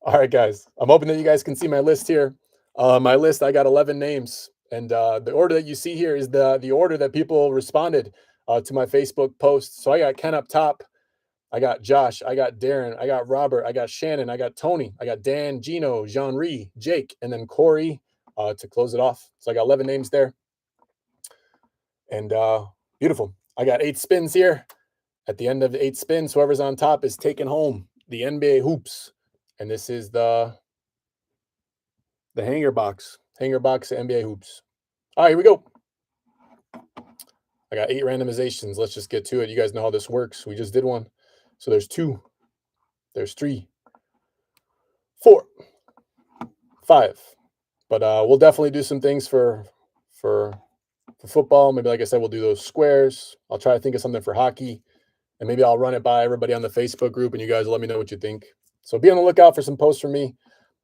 Speaker 1: All right, guys. I'm hoping that you guys can see my list here. My list, I got 11 names, and the order that you see here is the order that people responded to my Facebook post. So I got Ken up top. I got Josh. I got Darren. I got Robert. I got Shannon. I got Tony. I got Dan, Gino, Jean-Rie, Jake, and then Corey to close it off. So I got 11 names there. And beautiful. I got 8 spins here. At the end of the 8 spins, whoever's on top is taking home the NBA hoops. And this is the hanger box NBA hoops. All right, here we go. I got 8 randomizations. Let's just get to it. You guys know how this works. We just did one. So there's 2, there's 3, 4, 5. But we'll definitely do some things for football. Maybe, like I said, we'll do those squares. I'll try to think of something for hockey. And maybe I'll run it by everybody on the Facebook group, and you guys let me know what you think. So be on the lookout for some posts from me.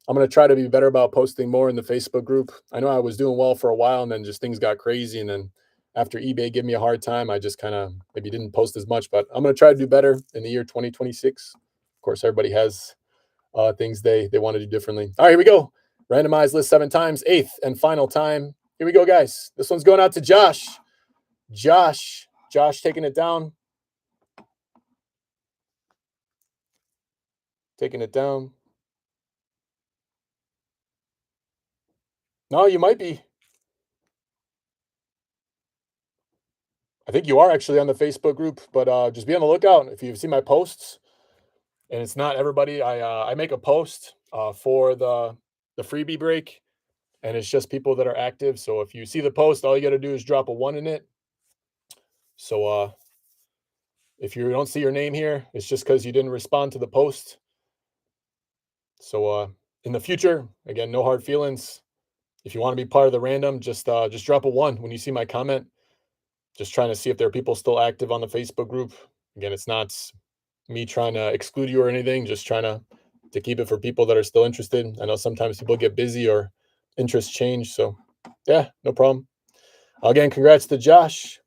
Speaker 1: I'm going to try to be better about posting more in the Facebook group. I know I was doing well for a while, and then just things got crazy. And then after eBay gave me a hard time, I just kind of maybe didn't post as much. But I'm going to try to do better in the year 2026. Of course, everybody has things they want to do differently. All right, here we go. Randomized list 7 times, 8th and final time. Here we go, guys. This one's going out to Josh. Josh taking it down. Taking it down. No, you might be. I think you are actually on the Facebook group, but just be on the lookout. If you've seen my posts, and it's not everybody, I make a post for the freebie break, and it's just people that are active. So if you see the post, all you got to do is drop a 1 in it. So if you don't see your name here, it's just because you didn't respond to the post. So in the future, again, no hard feelings. If you want to be part of the random, just drop a 1 when you see my comment. Just trying to see if there are people still active on the Facebook group. Again, it's not me trying to exclude you or anything, just trying to keep it for people that are still interested. I know sometimes people get busy or interests change. So yeah, no problem. Again, congrats to Josh.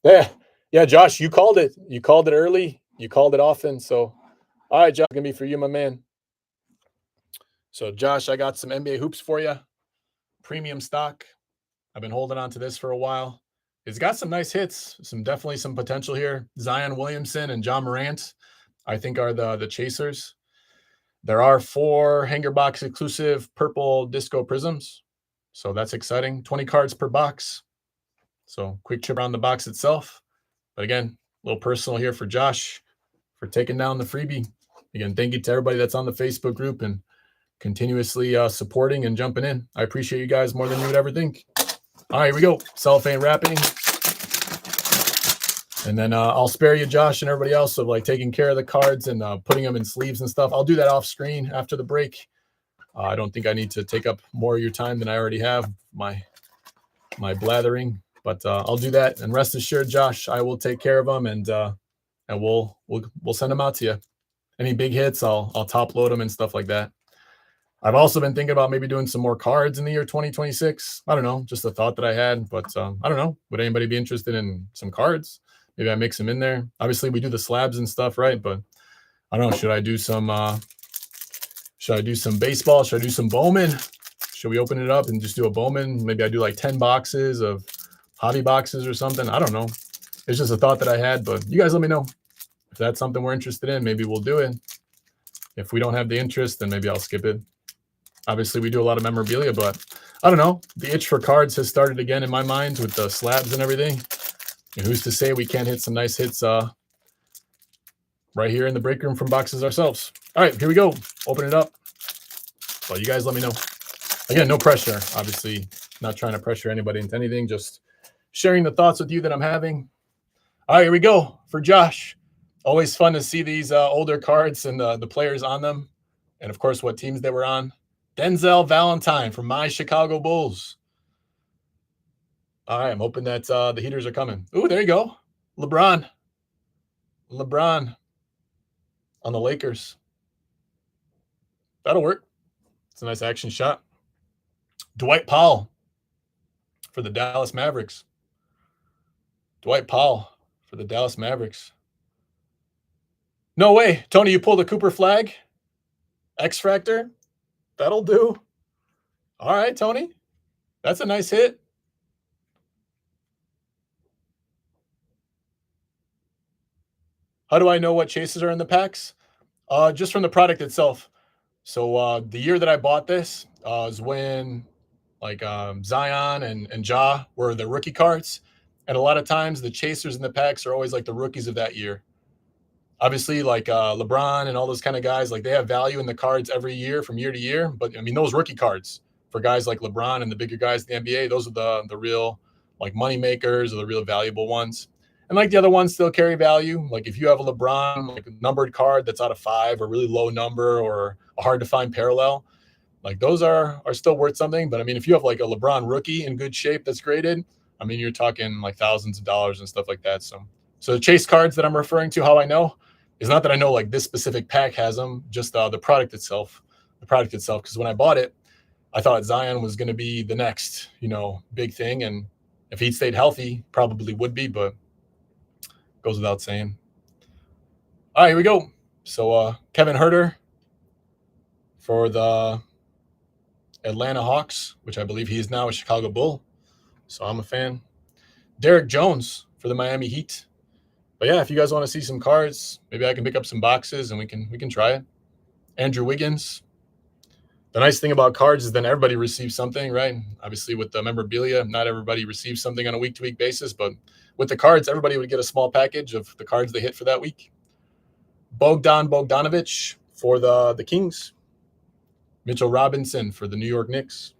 Speaker 1: Yeah, Josh, you called it. You called it early. You called it often. So all right, Josh, gonna be for you, my man. So Josh, I got some NBA hoops for you. Premium stock. I've been holding on to this for a while. It's got some nice hits, definitely some potential here. Zion Williamson and John Morant, I think, are the chasers. There are 4 hanger box exclusive purple disco prisms. So that's exciting. 20 cards per box. So quick trip around the box itself. But again, a little personal here for Josh for taking down the freebie. Again, thank you to everybody that's on the Facebook group and continuously supporting and jumping in. I appreciate you guys more than you would ever think. All right, here we go. Cellophane wrapping. And then I'll spare you, Josh, and everybody else of like taking care of the cards and putting them in sleeves and stuff. I'll do that off screen after the break. I don't think I need to take up more of your time than I already have, my blathering. But I'll do that. And rest assured, Josh, I will take care of them, and we'll send them out to you. Any big hits, I'll top load them and stuff like that. I've also been thinking about maybe doing some more cards in the year 2026. I don't know, just a thought that I had, but I don't know. Would anybody be interested in some cards? Maybe I mix them in there. Obviously, we do the slabs and stuff, right? But I don't know. Should I do some baseball? Should I do some Bowman? Should we open it up and just do a Bowman? Maybe I do like 10 boxes of hobby boxes or something. I don't know. It's just a thought that I had, but you guys let me know. If that's something we're interested in, maybe we'll do it. If we don't have the interest, then maybe I'll skip it. Obviously, we do a lot of memorabilia, but I don't know. The itch for cards has started again in my mind with the slabs and everything. And who's to say we can't hit some nice hits right here in the break room from boxes ourselves. All right, here we go. Open it up. So you guys let me know. Again, no pressure. Obviously, not trying to pressure anybody into anything. Just sharing the thoughts with you that I'm having. All right, here we go for Josh. Always fun to see these older cards and the players on them. And, of course, what teams they were on. Denzel Valentine from my Chicago Bulls. All right, I'm hoping that the heaters are coming. Ooh, there you go. LeBron on the Lakers. That'll work. It's a nice action shot. Dwight Powell for the Dallas Mavericks. Dwight Powell for the Dallas Mavericks. No way. Tony, you pulled a Cooper flag? X Factor? That'll do. All right, Tony. That's a nice hit. How do I know what chases are in the packs? Just from the product itself. So the year that I bought this is when like Zion and Ja were the rookie cards. And a lot of times the chasers in the packs are always like the rookies of that year. Obviously, like LeBron and all those kind of guys, like they have value in the cards every year from year to year. But I mean, those rookie cards for guys like LeBron and the bigger guys in the NBA, those are the real like money makers or the real valuable ones. And like the other ones still carry value. Like if you have a LeBron like a numbered card that's out of 5 or really low number or a hard to find parallel, like those are still worth something. But I mean, if you have like a LeBron rookie in good shape that's graded, I mean, you're talking like thousands of dollars and stuff like that. So the chase cards that I'm referring to, how I know, is not that I know like this specific pack has them, just the product itself. The product itself, because when I bought it, I thought Zion was going to be the next, big thing. And if he'd stayed healthy, probably would be, but goes without saying. All right, here we go. So Kevin Huerter for the Atlanta Hawks, which I believe he is now a Chicago Bull. So I'm a fan. Derek Jones for the Miami Heat. But yeah, if you guys want to see some cards, maybe I can pick up some boxes and we can try it. Andrew Wiggins. The nice thing about cards is then everybody receives something, right? Obviously, with the memorabilia, not everybody receives something on a week-to-week basis, but with the cards, everybody would get a small package of the cards they hit for that week. Bogdanovich for the Kings. Mitchell Robinson for the New York Knicks.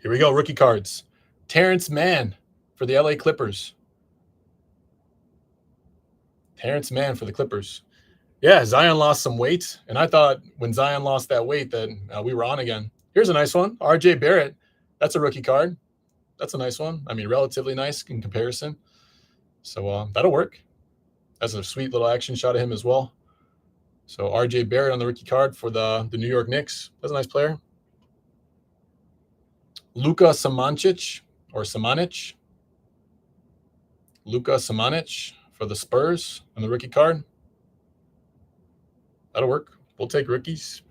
Speaker 1: Here we go, rookie cards. Terrence Mann for the LA Clippers. Terrence Mann for the Clippers. Yeah, Zion lost some weight, and I thought when Zion lost that weight that we were on again. Here's a nice one. RJ Barrett. That's a rookie card. That's a nice one. I mean, relatively nice in comparison. So that'll work. That's a sweet little action shot of him as well. So RJ Barrett on the rookie card for the New York Knicks. That's a nice player. Luka Samanic or Samanic. Luka Samanic for the Spurs on the rookie card. That'll work. We'll take rookies.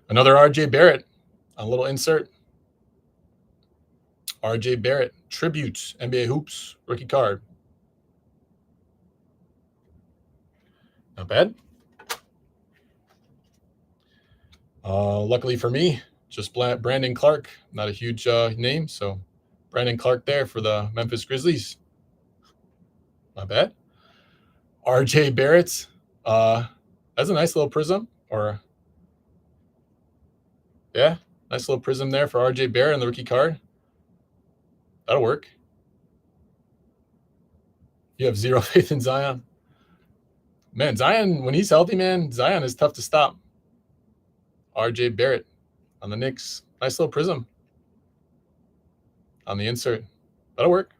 Speaker 1: Another RJ Barrett on a little insert. RJ Barrett, tributes, NBA Hoops, rookie card. Not bad. Luckily for me, just Brandon Clark, not a huge name. So Brandon Clark there for the Memphis Grizzlies. Not bad. RJ Barrett. That's a nice little prism. Nice little prism there for RJ Barrett on the rookie card. That'll work. You have zero faith in Zion. Man, Zion, when he's healthy, man, Zion is tough to stop. RJ Barrett on the Knicks. Nice little prism on the insert. That'll work.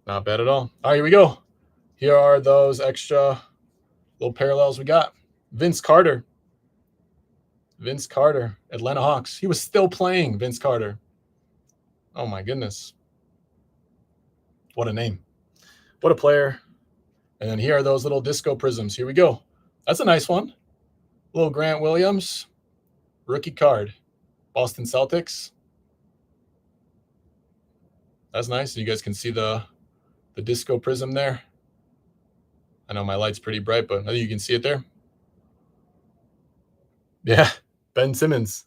Speaker 1: Not bad at all. All right, here we go. Here are those extra little parallels we got. Vince Carter, Atlanta Hawks. He was still playing, Vince Carter. Oh, my goodness. What a name. What a player. And then here are those little disco prisms. Here we go. That's a nice one. Little Grant Williams, rookie card. Boston Celtics. That's nice. You guys can see the disco prism there. I know my light's pretty bright, but I think you can see it there. Yeah, Ben Simmons.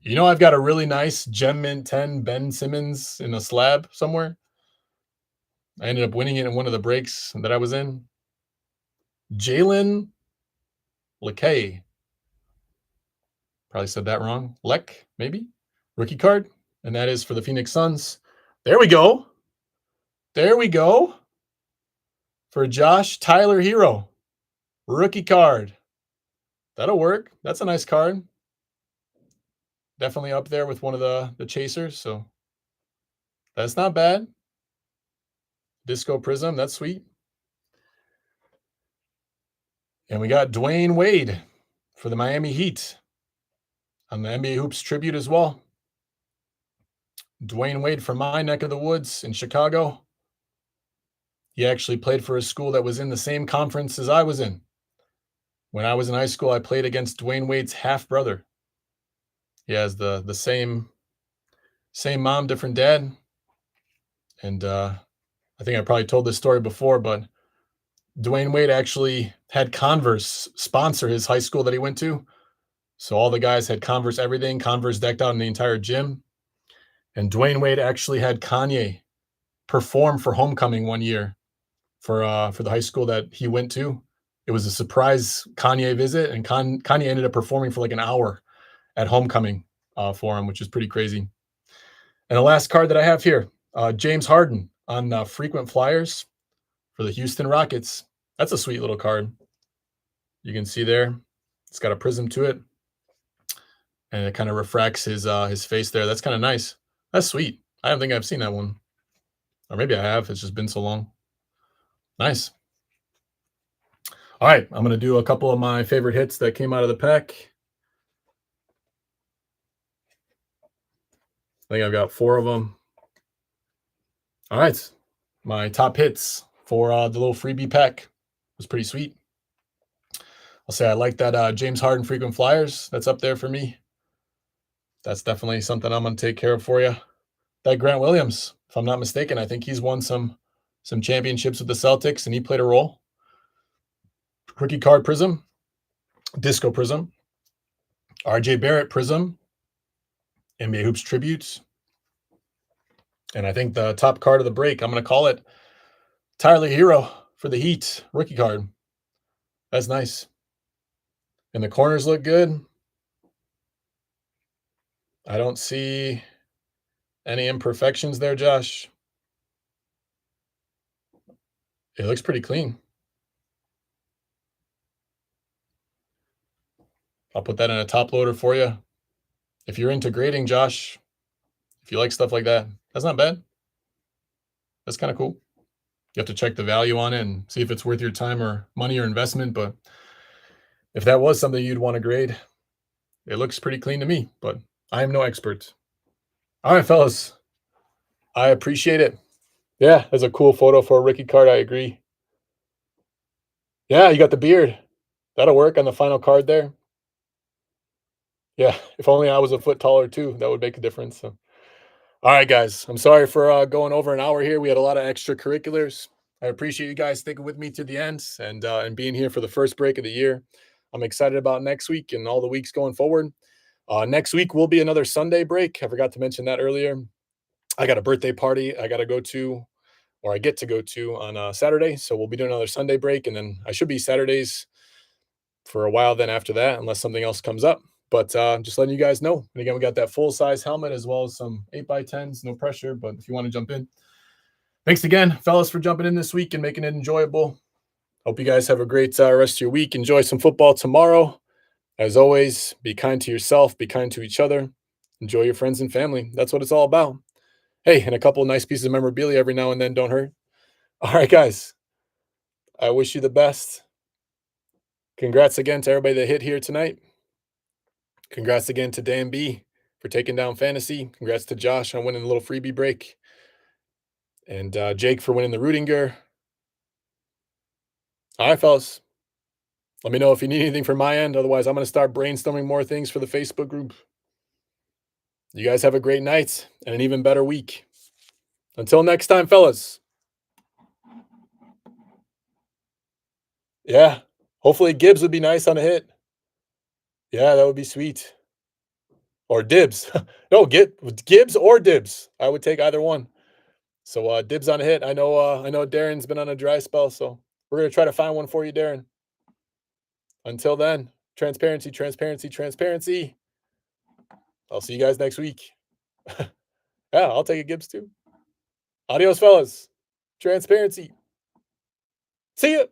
Speaker 1: You know, I've got a really nice Gem Mint 10 Ben Simmons in a slab somewhere. I ended up winning it in one of the breaks that I was in. Jalen LeKay. Probably said that wrong. Lek, maybe? Rookie card. And that is for the Phoenix Suns. There we go. There we go. For Josh Tyler Hero. Rookie card. That'll work. That's a nice card. Definitely up there with one of the chasers. So that's not bad. Disco Prism. That's sweet. And we got Dwayne Wade for the Miami Heat on the NBA Hoops tribute as well. Dwayne Wade from my neck of the woods in Chicago. He actually played for a school that was in the same conference as I was in. When I was in high school, I played against Dwayne Wade's half brother. He has the same mom, different dad. And I think I probably told this story before, but Dwayne Wade actually had Converse sponsor his high school that he went to. So all the guys had Converse everything, Converse decked out in the entire gym. And Dwayne Wade actually had Kanye perform for homecoming one year for the high school that he went to. It was a surprise Kanye visit, and Kanye ended up performing for like an hour at homecoming for him, which is pretty crazy. And the last card that I have here, James Harden on frequent flyers for the Houston Rockets. That's a sweet little card. You can see there, it's got a prism to it, and it kind of refracts his face there. That's kind of nice. That's sweet. I don't think I've seen that one, or maybe I have. It's just been so long. Nice. All right, I'm going to do a couple of my favorite hits that came out of the pack. I think I've got 4 of them. All right, my top hits for the little freebie pack was pretty sweet. I'll say I like that James Harden frequent flyers. That's up there for me. That's definitely something I'm going to take care of for you. That Grant Williams, if I'm not mistaken, I think he's won some championships with the Celtics, and he played a role. Rookie card prism, disco prism, RJ Barrett prism, NBA Hoops tributes. And I think the top card of the break, I'm going to call it Tyler Hero for the Heat, rookie card. That's nice. And the corners look good. I don't see any imperfections there, Josh. It looks pretty clean. I'll put that in a top loader for you. If you're into grading, Josh, if you like stuff like that, that's not bad. That's kind of cool. You have to check the value on it and see if it's worth your time or money or investment. But if that was something you'd want to grade, it looks pretty clean to me, but I am no expert. All right, fellas. I appreciate it. Yeah, that's a cool photo for a rookie card. I agree. Yeah, you got the beard. That'll work on the final card there. Yeah, if only I was a foot taller too, that would make a difference. So. All right, guys. I'm sorry for going over an hour here. We had a lot of extracurriculars. I appreciate you guys sticking with me to the end and being here for the first break of the year. I'm excited about next week and all the weeks going forward. Next week will be another Sunday break. I forgot to mention that earlier. I got a birthday party I got to go to, or I get to go to on Saturday. So we'll be doing another Sunday break, and then I should be Saturdays for a while then after that, unless something else comes up. But just letting you guys know. And again, we got that full-size helmet as well as some 8x10s. No pressure, but if you want to jump in. Thanks again, fellas, for jumping in this week and making it enjoyable. Hope you guys have a great rest of your week. Enjoy some football tomorrow. As always, be kind to yourself. Be kind to each other. Enjoy your friends and family. That's what it's all about. Hey, and a couple of nice pieces of memorabilia every now and then don't hurt. All right, guys. I wish you the best. Congrats again to everybody that hit here tonight. Congrats again to Dan B for taking down fantasy. Congrats to Josh on winning the little freebie break. And Jake for winning the Rudinger. All right, fellas. Let me know if you need anything from my end. Otherwise, I'm going to start brainstorming more things for the Facebook group. You guys have a great night and an even better week. Until next time, fellas. Yeah. Hopefully Gibbs would be nice on a hit. Yeah, that would be sweet. Or Dibs. No, Gibbs or Dibs. I would take either one. So Dibs on a hit. I know Darren's been on a dry spell, so we're gonna try to find one for you, Darren. Until then, transparency, transparency, transparency. I'll see you guys next week. Yeah, I'll take a Gibbs too. Adios, fellas. Transparency. See ya.